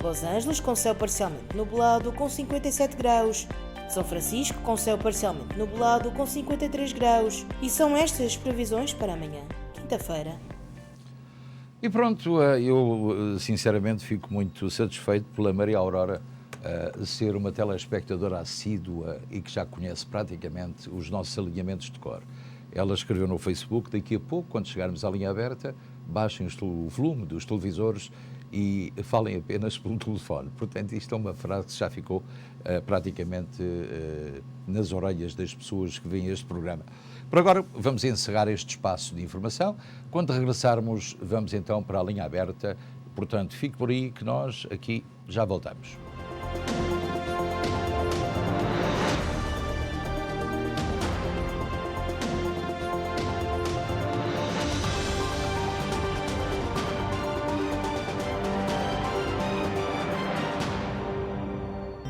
Los Angeles com céu parcialmente nublado com 57 graus. São Francisco com céu parcialmente nublado com 53 graus. E são estas as previsões para amanhã, quinta-feira. E pronto, eu sinceramente fico muito satisfeito pela Maria Aurora ser uma telespectadora assídua e que já conhece praticamente os nossos alinhamentos de cor. Ela escreveu no Facebook, daqui a pouco, quando chegarmos à linha aberta, baixem o volume dos televisores e falem apenas pelo telefone. Portanto, isto é uma frase que já ficou praticamente nas orelhas das pessoas que veem este programa. Por agora, vamos encerrar este espaço de informação. Quando regressarmos, vamos então para a linha aberta. Portanto, fique por aí que nós aqui já voltamos.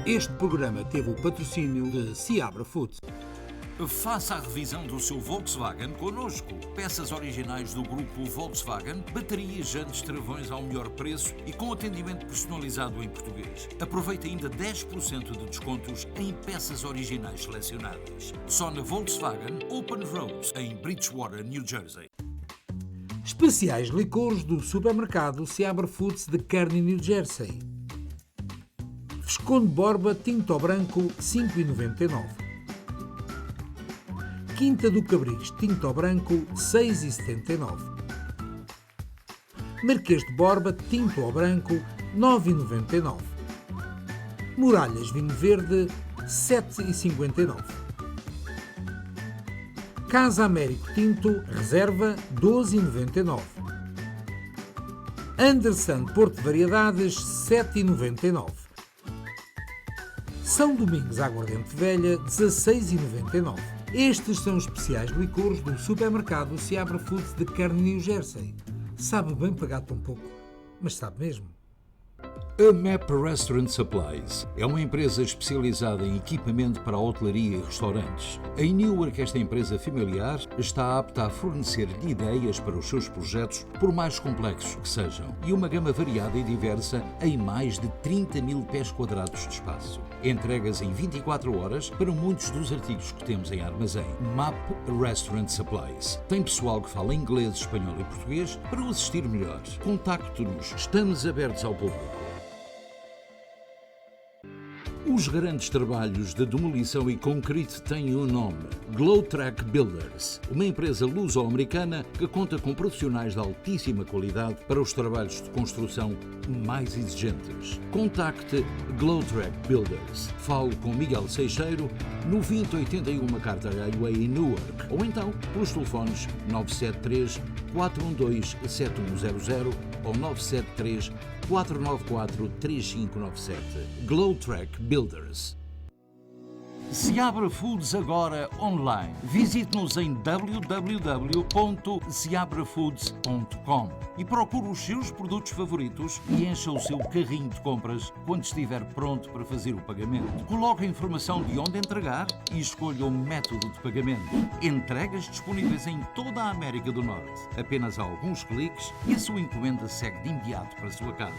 Este programa teve o patrocínio de Seabra Foods. Faça a revisão do seu Volkswagen connosco. Peças originais do grupo Volkswagen, baterias, jantes, travões ao melhor preço e com atendimento personalizado em português. Aproveite ainda 10% de descontos em peças originais selecionadas. Só na Volkswagen Open Road, em Bridgewater, New Jersey. Especiais licores do supermercado Seabra Foods de Kearney, New Jersey. Visconde Borba Tinto Branco 5,99. Quinta do Cabris Tinto Branco 6,79. Marquês de Borba Tinto Branco 9,99. Muralhas Vinho Verde 7,59. Casa Américo Tinto Reserva 12,99. Anderson Porto de Variedades 7,99. São Domingos Aguardente Velha 16,99. Estes são os especiais licores do supermercado Seabra Foods de Kearney, New Jersey. Sabe bem pagar tão pouco, mas sabe mesmo. A MAP Restaurant Supplies é uma empresa especializada em equipamento para hotelaria e restaurantes. Em Newark, esta empresa familiar está apta a fornecer-lhe ideias para os seus projetos, por mais complexos que sejam, e uma gama variada e diversa em mais de 30 mil pés quadrados de espaço. Entregas em 24 horas para muitos dos artigos que temos em armazém. MAP Restaurant Supplies. Tem pessoal que fala inglês, espanhol e português para o assistir melhor. Contacte-nos. Estamos abertos ao público. Os grandes trabalhos de demolição e concreto têm um nome: Glowtrack Builders, uma empresa luso-americana que conta com profissionais de altíssima qualidade para os trabalhos de construção mais exigentes. Contacte Glowtrack Builders. Fale com Miguel Seixeiro no 2081 Carter Highway em Newark, ou então pelos telefones 973 412 7100 ou 973 494 3597. Glowtrack Builders. Seabra Foods agora online. Visite-nos em www.seabrafoods.com e procure os seus produtos favoritos e encha o seu carrinho de compras quando estiver pronto para fazer o pagamento. Coloque a informação de onde entregar e escolha o método de pagamento. Entregas disponíveis em toda a América do Norte. Apenas alguns cliques e a sua encomenda segue de imediato para a sua casa.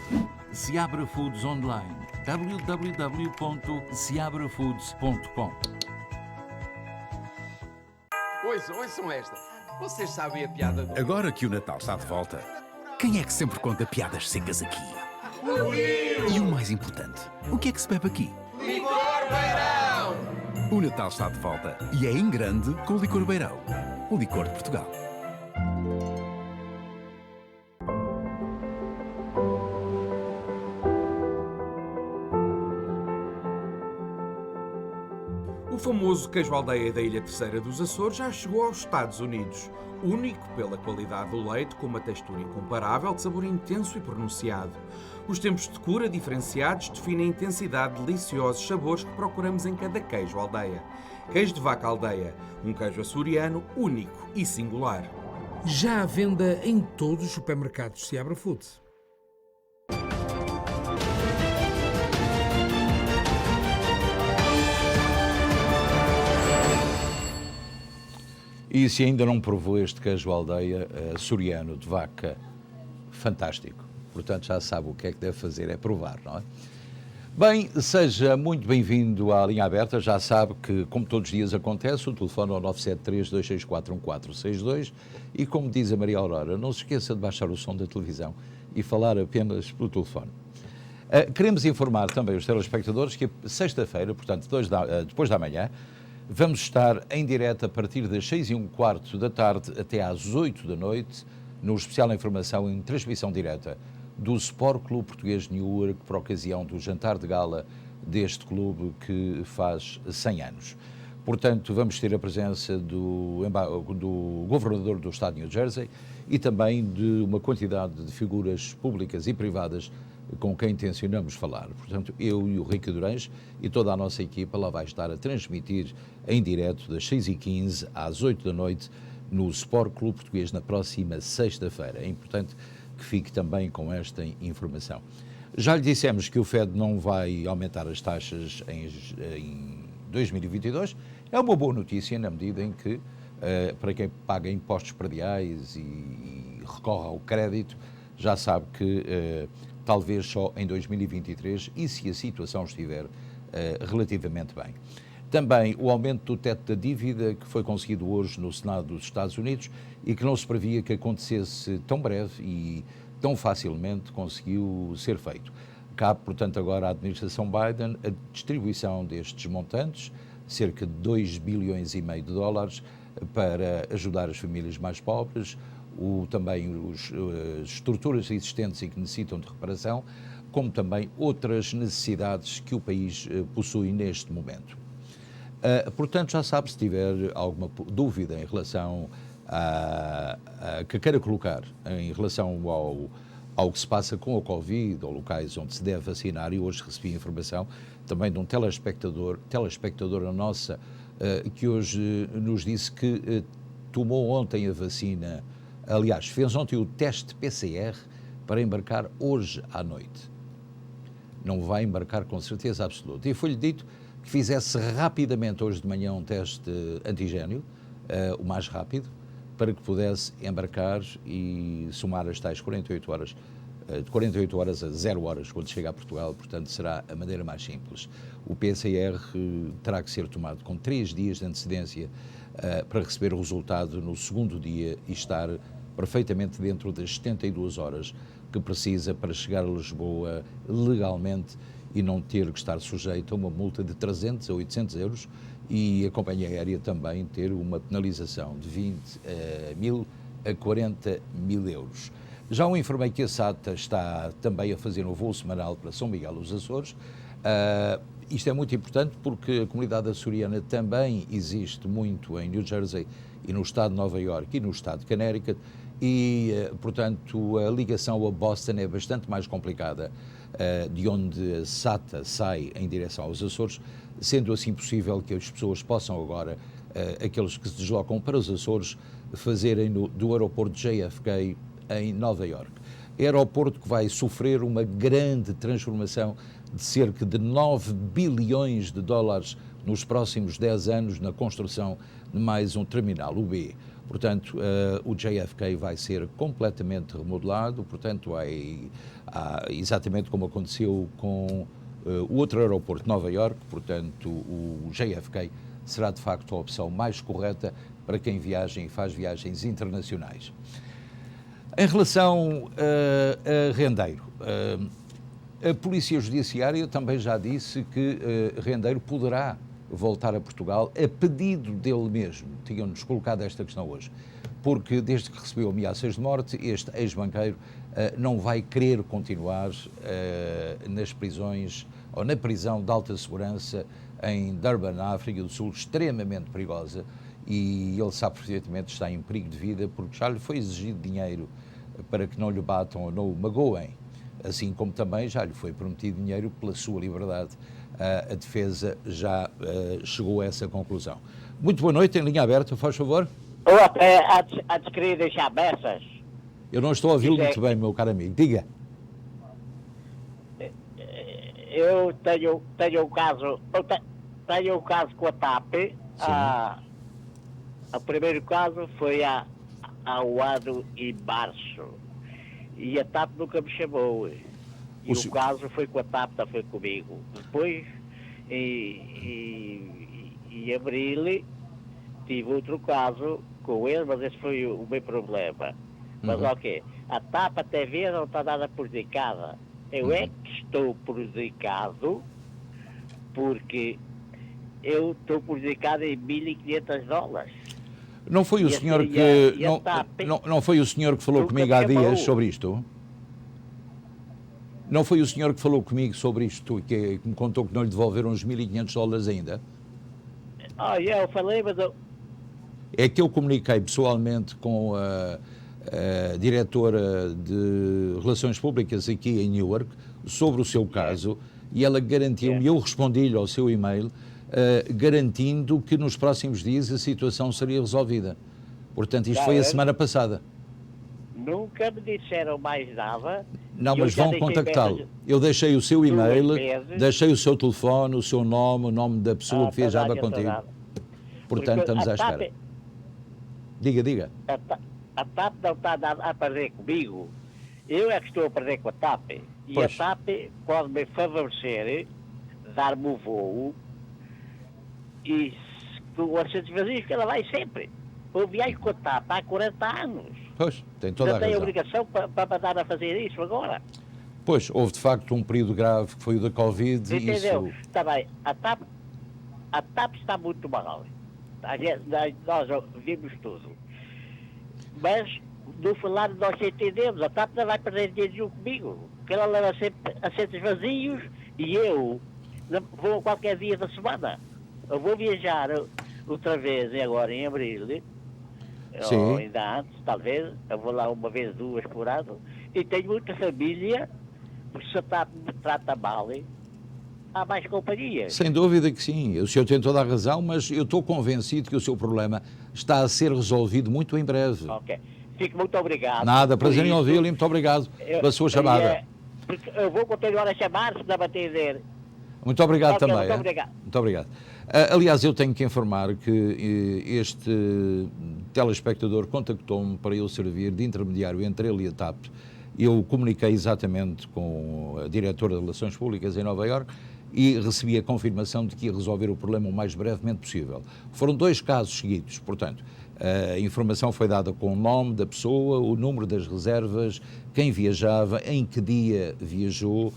Seabra Foods online. www.seabrafoods.com. Ouçam esta. Vocês sabem a piada do... Agora que o Natal está de volta, quem é que sempre conta piadas secas aqui? E o mais importante, o que é que se bebe aqui? Licor Beirão! O Natal está de volta e é em grande com o Licor Beirão, o licor de Portugal. O famoso queijo aldeia da Ilha Terceira dos Açores já chegou aos Estados Unidos, único pela qualidade do leite, com uma textura incomparável, de sabor intenso e pronunciado. Os tempos de cura diferenciados definem a intensidade de deliciosos sabores que procuramos em cada queijo aldeia. Queijo de vaca aldeia, um queijo açoriano único e singular. Já à venda em todos os supermercados Seabra Foods. E se ainda não provou este queijo aldeia açoriano de vaca, fantástico. Portanto, já sabe o que é que deve fazer, é provar, não é? Bem, seja muito bem-vindo à Linha Aberta. Já sabe que, como todos os dias acontece, o telefone é o 973-264-1462 e, como diz a Maria Aurora, não se esqueça de baixar o som da televisão e falar apenas pelo telefone. Queremos informar também os telespectadores que sexta-feira, portanto, depois da manhã, vamos estar em direto a partir das 6h15 da tarde até às 8 da noite, no especial informação em transmissão direta do Sport Clube Português de Newark, por ocasião do jantar de gala deste clube que faz 100 anos. Portanto, vamos ter a presença do governador do estado de New Jersey e também de uma quantidade de figuras públicas e privadas com quem intencionamos falar. Portanto, eu e o Rico Durães e toda a nossa equipa lá vai estar a transmitir em direto das 6h15 às 8 da noite no Sport Clube Português na próxima sexta-feira. É importante que fique também com esta informação. Já lhe dissemos que o FED não vai aumentar as taxas em 2022. É uma boa notícia na medida em que, para quem paga impostos prediais e recorre ao crédito, já sabe que talvez só em 2023, e se a situação estiver relativamente bem. Também o aumento do teto da dívida, que foi conseguido hoje no Senado dos Estados Unidos e que não se previa que acontecesse tão breve e tão facilmente, conseguiu ser feito. Cabe, portanto, agora à administração Biden a distribuição destes montantes, cerca de 2,5 bilhões de dólares, para ajudar as famílias mais pobres, também as estruturas existentes e que necessitam de reparação, como também outras necessidades que o país possui neste momento. Portanto, já sabe, se tiver alguma dúvida em relação que queira colocar em relação ao que se passa com a Covid, ou locais onde se deve vacinar, e hoje recebi informação também de um telespectadora nossa, que hoje nos disse que tomou ontem a vacina, aliás, fez ontem o teste PCR para embarcar hoje à noite. Não vai embarcar com certeza absoluta. E foi-lhe dito que fizesse rapidamente hoje de manhã um teste antigénio, o mais rápido, para que pudesse embarcar e somar as tais 48 horas, de 48 horas a 0 horas, quando chega a Portugal, portanto será a maneira mais simples. O PCR terá que ser tomado com 3 dias de antecedência para receber o resultado no segundo dia e estar perfeitamente dentro das 72 horas que precisa para chegar a Lisboa legalmente e não ter que estar sujeito a uma multa de 300 a 800 euros e a companhia aérea também ter uma penalização de 20 mil a 40 mil euros. Já o informei que a SATA está também a fazer um voo semanal para São Miguel dos Açores. Isto é muito importante porque a comunidade açoriana também existe muito em New Jersey e no estado de Nova Iorque e no estado de Connecticut e, portanto, a ligação a Boston é bastante mais complicada de onde a SATA sai em direção aos Açores, sendo assim possível que as pessoas possam agora, aqueles que se deslocam para os Açores, fazerem do aeroporto de JFK em Nova Iorque. Aeroporto que vai sofrer uma grande transformação de cerca de 9 bilhões de dólares nos próximos 10 anos na construção de mais um terminal, o B. Portanto, o JFK vai ser completamente remodelado, portanto, exatamente como aconteceu com o outro aeroporto de Nova Iorque, portanto, o JFK será de facto a opção mais correta para quem viaja e faz viagens internacionais. Em relação a Rendeiro, a Polícia Judiciária também já disse que Rendeiro poderá voltar a Portugal a pedido dele mesmo. Tinham-nos colocado esta questão hoje, porque desde que recebeu ameaças de morte, este ex-banqueiro não vai querer continuar nas prisões ou na prisão de alta segurança em Durban, na África do Sul, extremamente perigosa, e ele sabe perfeitamente que está em perigo de vida porque já lhe foi exigido dinheiro para que não lhe batam ou não o magoem, assim como também já lhe foi prometido dinheiro pela sua liberdade. A defesa já chegou a essa conclusão. Muito boa noite, em linha aberta, faz favor. Antes queria deixar beças. Eu não estou a ouvi-lo muito bem, meu caro amigo. Diga. Eu tenho um caso com a TAP. O primeiro caso foi ao ano em março. E a TAP nunca me chamou. E o caso foi com a TAP, não foi comigo. Depois, em abril, tive outro caso com ele, mas esse foi o meu problema. Mas ok, a TAP até ver não está nada prejudicada. Eu é que estou prejudicado porque eu estou prejudicado em 1.500 dólares. Não foi o senhor que não foi o senhor que falou comigo há dias sobre isto? Não foi o senhor que falou comigo sobre isto, que me contou que não lhe devolveram os 1.500 dólares ainda? Eu falei, mas É que eu comuniquei pessoalmente com a diretora de Relações Públicas aqui em Newark sobre o seu caso e ela garantiu-me, eu respondi-lhe ao seu e-mail, garantindo que nos próximos dias a situação seria resolvida. Portanto, isto foi a semana passada. Nunca me disseram mais nada Não, mas vão contactá-lo. Eu deixei o seu e-mail, deixei o seu telefone, o seu nome, o nome da pessoa que viajava contigo. Portanto, estamos à espera. Diga. A TAP não está a perder comigo. Eu é que estou a perder com a TAP. E a TAP pode-me favorecer, dar-me o voo e com os assentos vazios que ela vai sempre. Eu viajo com a TAP há 40 anos. Pois, tem toda a razão. Não tem obrigação para mandar a fazer isso agora. Pois, houve de facto um período grave que foi o da Covid. Entendeu? Está bem. A TAP está muito mal. Nós vimos tudo. Mas, no falar, nós entendemos. A TAP não vai perder dinheiro comigo. Porque ela leva sempre assentos vazios e eu vou qualquer dia da semana. Eu vou viajar outra vez agora em abril. Ou ainda antes, talvez. Eu vou lá uma vez, 2 por ano. E tenho muita família. Porque se a TAP me trata mal, há mais companhia. Sem dúvida que sim. O senhor tem toda a razão, mas eu estou convencido que o seu problema está a ser resolvido muito em breve. Ok. Fico muito obrigado. Nada, prazer em ouvi-lo e muito obrigado pela sua chamada. Porque eu vou continuar a chamar, se não me atender. Muito obrigado também. Muito obrigado. Muito obrigado. Aliás, eu tenho que informar que este telespectador contactou-me para eu servir de intermediário entre ele e a TAP. Eu comuniquei exatamente com a diretora de Relações Públicas em Nova Iorque e recebi a confirmação de que ia resolver o problema o mais brevemente possível. Foram 2 casos seguidos, portanto, a informação foi dada com o nome da pessoa, o número das reservas, quem viajava, em que dia viajou,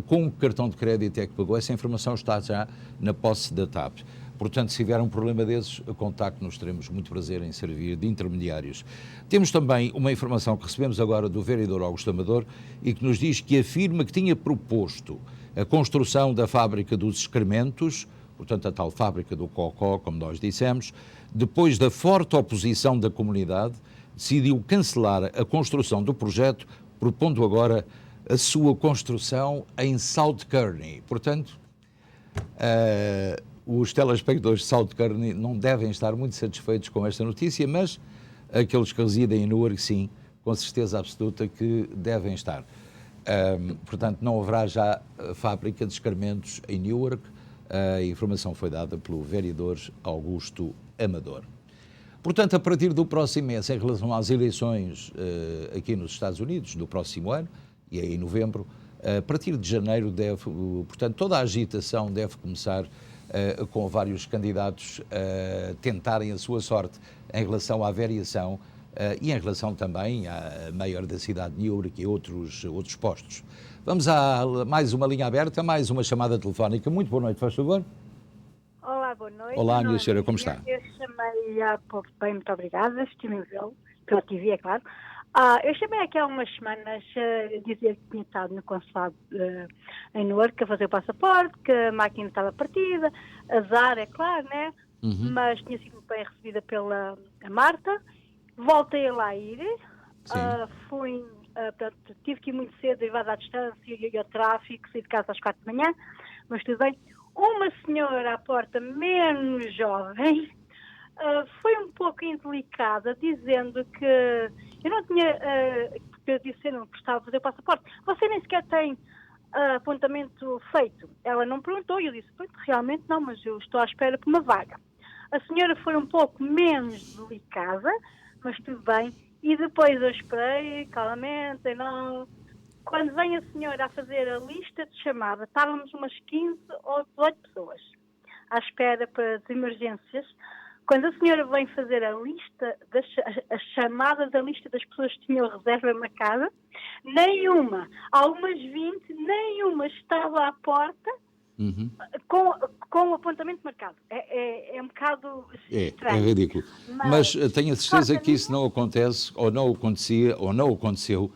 com o cartão de crédito é que pagou. Essa informação está já na posse da TAP. Portanto, se tiver um problema desses, contacte-nos, teremos muito prazer em servir de intermediários. Temos também uma informação que recebemos agora do vereador Augusto Amador e que nos diz que afirma que tinha proposto a construção da fábrica dos excrementos, portanto a tal fábrica do Cocó, como nós dissemos, depois da forte oposição da comunidade, decidiu cancelar a construção do projeto, propondo agora a sua construção em South Kearney. Portanto, os telespectadores de South Kearney não devem estar muito satisfeitos com esta notícia, mas aqueles que residem em Newark, sim, com certeza absoluta que devem estar. Portanto, não haverá já fábrica de escarmentos em Newark. A informação foi dada pelo vereador Augusto Amador. Portanto, a partir do próximo mês, em relação às eleições aqui nos Estados Unidos, do próximo ano, e é em novembro, a partir de janeiro portanto, toda a agitação deve começar com vários candidatos tentarem a sua sorte em relação à variação e em relação também à maior da cidade de Newark e outros postos. Vamos a mais uma linha aberta, mais uma chamada telefónica. Muito boa noite, faz favor. Olá, boa noite. Olá, minha senhora, como está? Eu chamei há pouco, bem, muito obrigada, estive vê-lo, pela TV, é claro. Eu chamei aqui há umas semanas a dizer que tinha estado no consulado em Newark a fazer o passaporte, que a máquina estava partida, azar, é claro, né? Uhum. Mas tinha sido muito bem recebida pela Marta. Voltei a lá ir, portanto, tive que ir muito cedo, derivado à distância e ao tráfico, saí de casa às 4 da manhã, mas tudo bem. Uma senhora à porta, menos jovem, foi um pouco indelicada, dizendo que eu não tinha, porque eu disse que não gostava de fazer o passaporte. Você nem sequer tem apontamento feito. Ela não perguntou e eu disse, realmente não, mas eu estou à espera por uma vaga. A senhora foi um pouco menos delicada, mas tudo bem. E depois eu esperei, calmamente, e não... Quando vem a senhora a fazer a lista de chamada, estávamos umas 15 ou 18 pessoas à espera para as emergências. Quando a senhora vem fazer a lista, a chamada da lista das pessoas que tinham reserva marcada, nenhuma, há umas 20, nenhuma estava à porta com o apontamento marcado. É um bocado estranho. É ridículo. Mas tenho a certeza que isso não acontece, ou não acontecia, ou não aconteceu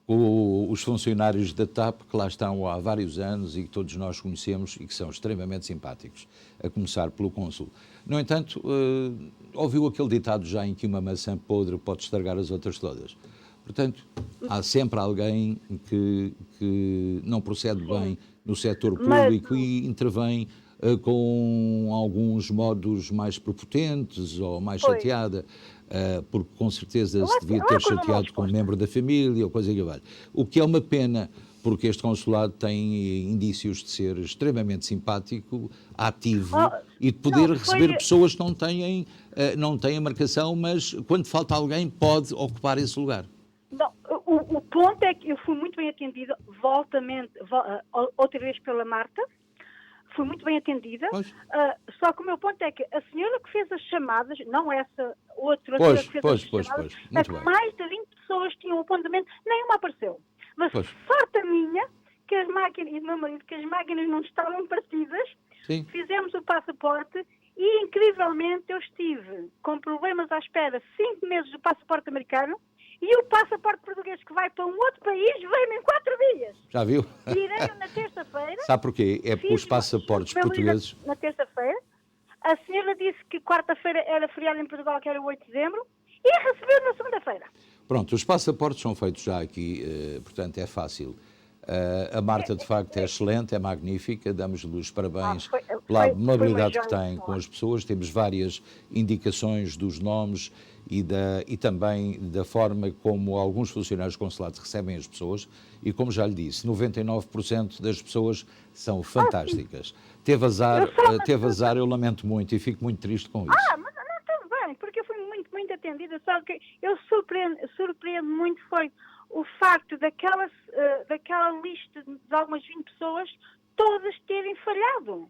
com os funcionários da TAP, que lá estão há vários anos e que todos nós conhecemos e que são extremamente simpáticos, a começar pelo cônsul. No entanto, ouviu aquele ditado já em que uma maçã podre pode estragar as outras todas. Portanto, há sempre alguém que não procede bem no setor público e intervém com alguns modos mais prepotentes ou mais chateada. porque com certeza se devia ter chateado com um membro da família ou coisa que vale. O que é uma pena, porque este consulado tem indícios de ser extremamente simpático, ativo e de poder receber pessoas que não têm marcação, mas quando falta alguém pode ocupar esse lugar. Não, o ponto é que eu fui muito bem atendida, outra vez pela Marta, fui muito bem atendida, só que o meu ponto é que a senhora que fez as chamadas, não essa outra senhora que fez as chamadas, é que mais de 20 pessoas tinham um apontamento, nenhuma apareceu. Mas sorte a minha, que as máquinas, e do meu marido, que as máquinas não estavam partidas, fizemos o passaporte e, incrivelmente, eu estive com problemas à espera 5 meses do passaporte americano e o passaporte português que vai para um outro país veio-me em 4 dias. Já viu? Tirei-o na terça-feira. Sabe porquê? É porque os passaportes portugueses... Na terça-feira. A senhora disse que quarta-feira era feriado em Portugal, que era o 8 de dezembro, e recebeu na segunda-feira. Pronto, os passaportes são feitos já aqui, portanto é fácil. A Marta, de facto, é excelente, é magnífica, damos-lhe os parabéns pela amabilidade que tem com as pessoas, temos várias indicações dos nomes e também da forma como alguns funcionários consulados recebem as pessoas e, como já lhe disse, 99% das pessoas são fantásticas. Teve azar, eu lamento muito e fico muito triste com isso. Mas não, tudo bem, porque eu fui muito atendida, só que eu surpreendo muito foi o facto daquela lista de algumas 20 pessoas todas terem falhado.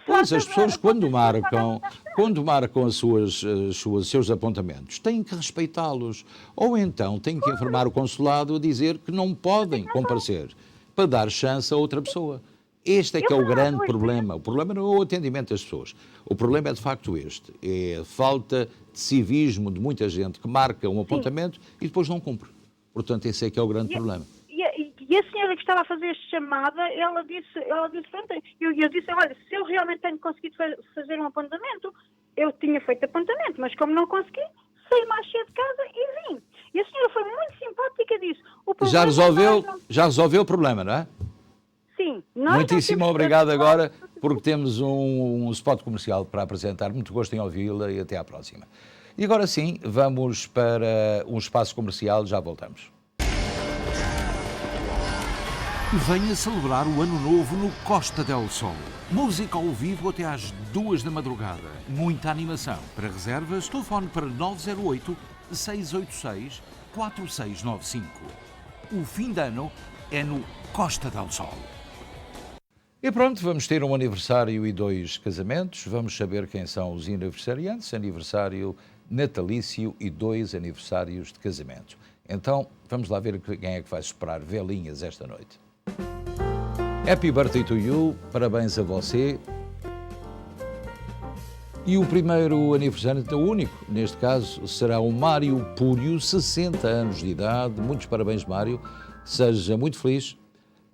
Pois, as pessoas quando marcam os seus apontamentos têm que respeitá-los, ou então têm que informar o consulado a dizer que não podem comparecer para dar chance a outra pessoa. Este é que é o grande problema. O problema não é o atendimento das pessoas. O problema é de facto este. É a falta de civismo de muita gente que marca um apontamento e depois não cumpre. Portanto, esse é que é o grande problema. E a senhora que estava a fazer esta chamada, ela disse pronto, eu disse, olha, se eu realmente tenho conseguido fazer um apontamento, eu tinha feito apontamento, mas como não consegui, saí mais cedo de casa e vim. E a senhora foi muito simpática e disse... Já resolveu o problema, não é? Sim. Muitíssimo obrigado agora, porque temos um spot comercial para apresentar. Muito gosto em ouvi-la e até à próxima. E agora sim, vamos para um espaço comercial, já voltamos. Venha celebrar o Ano Novo no Costa del Sol. Música ao vivo até às 2 da madrugada. Muita animação. Para reservas, telefone para 908-686-4695. O fim de ano é no Costa del Sol. E pronto, vamos ter um aniversário e 2 casamentos. Vamos saber quem são os aniversariantes. Aniversário natalício e 2 aniversários de casamento. Então, vamos lá ver quem é que vai superar velinhas esta noite. Happy birthday to you, parabéns a você. E o primeiro aniversariante, o único, neste caso, será o Mário Púrio, 60 anos de idade. Muitos parabéns, Mário. Seja muito feliz.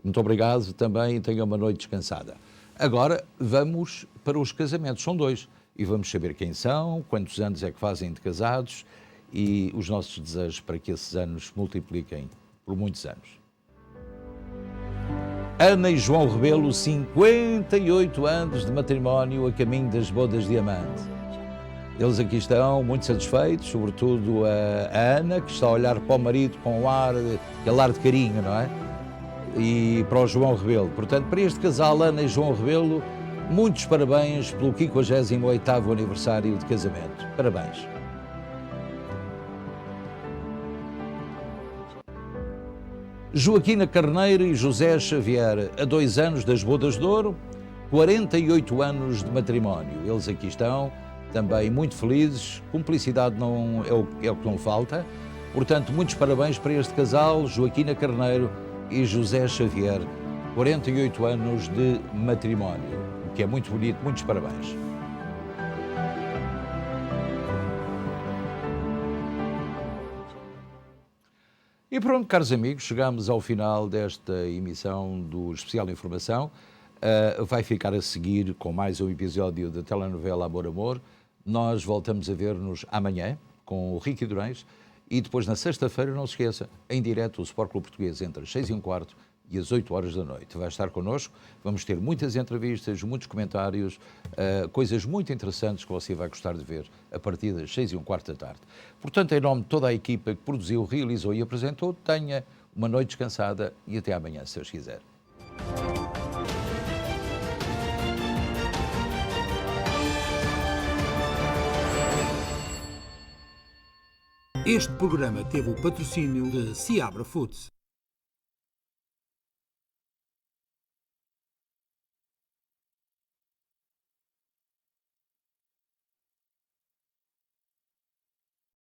Muito obrigado também e tenha uma noite descansada. Agora, vamos para os casamentos. São 2. E vamos saber quem são, quantos anos é que fazem de casados e os nossos desejos para que esses anos multipliquem por muitos anos. Ana e João Rebelo, 58 anos de matrimónio a caminho das bodas de diamante. Eles aqui estão muito satisfeitos, sobretudo a Ana, que está a olhar para o marido com aquele ar de carinho, não é? E para o João Rebelo. Portanto, para este casal, Ana e João Rebelo, muitos parabéns pelo 58º aniversário de casamento. Parabéns. Joaquina Carneiro e José Xavier, a 2 anos das bodas de ouro, 48 anos de matrimónio. Eles aqui estão, também muito felizes, cumplicidade não é o que não falta. Portanto, muitos parabéns para este casal, Joaquina Carneiro e José Xavier, 48 anos de matrimónio, o que é muito bonito, muitos parabéns. E pronto, caros amigos, chegamos ao final desta emissão do Especial Informação. Vai ficar a seguir com mais um episódio da telenovela Amor, Amor. Nós voltamos a ver-nos amanhã com o Ricky Durães e depois na sexta-feira, não se esqueça, em direto o Sport Clube Português entre as 6h15 e às 8 horas da noite. Vai estar connosco, vamos ter muitas entrevistas, muitos comentários, coisas muito interessantes que você vai gostar de ver a partir das 6:15 da tarde. Portanto, em nome de toda a equipa que produziu, realizou e apresentou, tenha uma noite descansada e até amanhã, se Deus quiser. Este programa teve o patrocínio de Seabra Foods.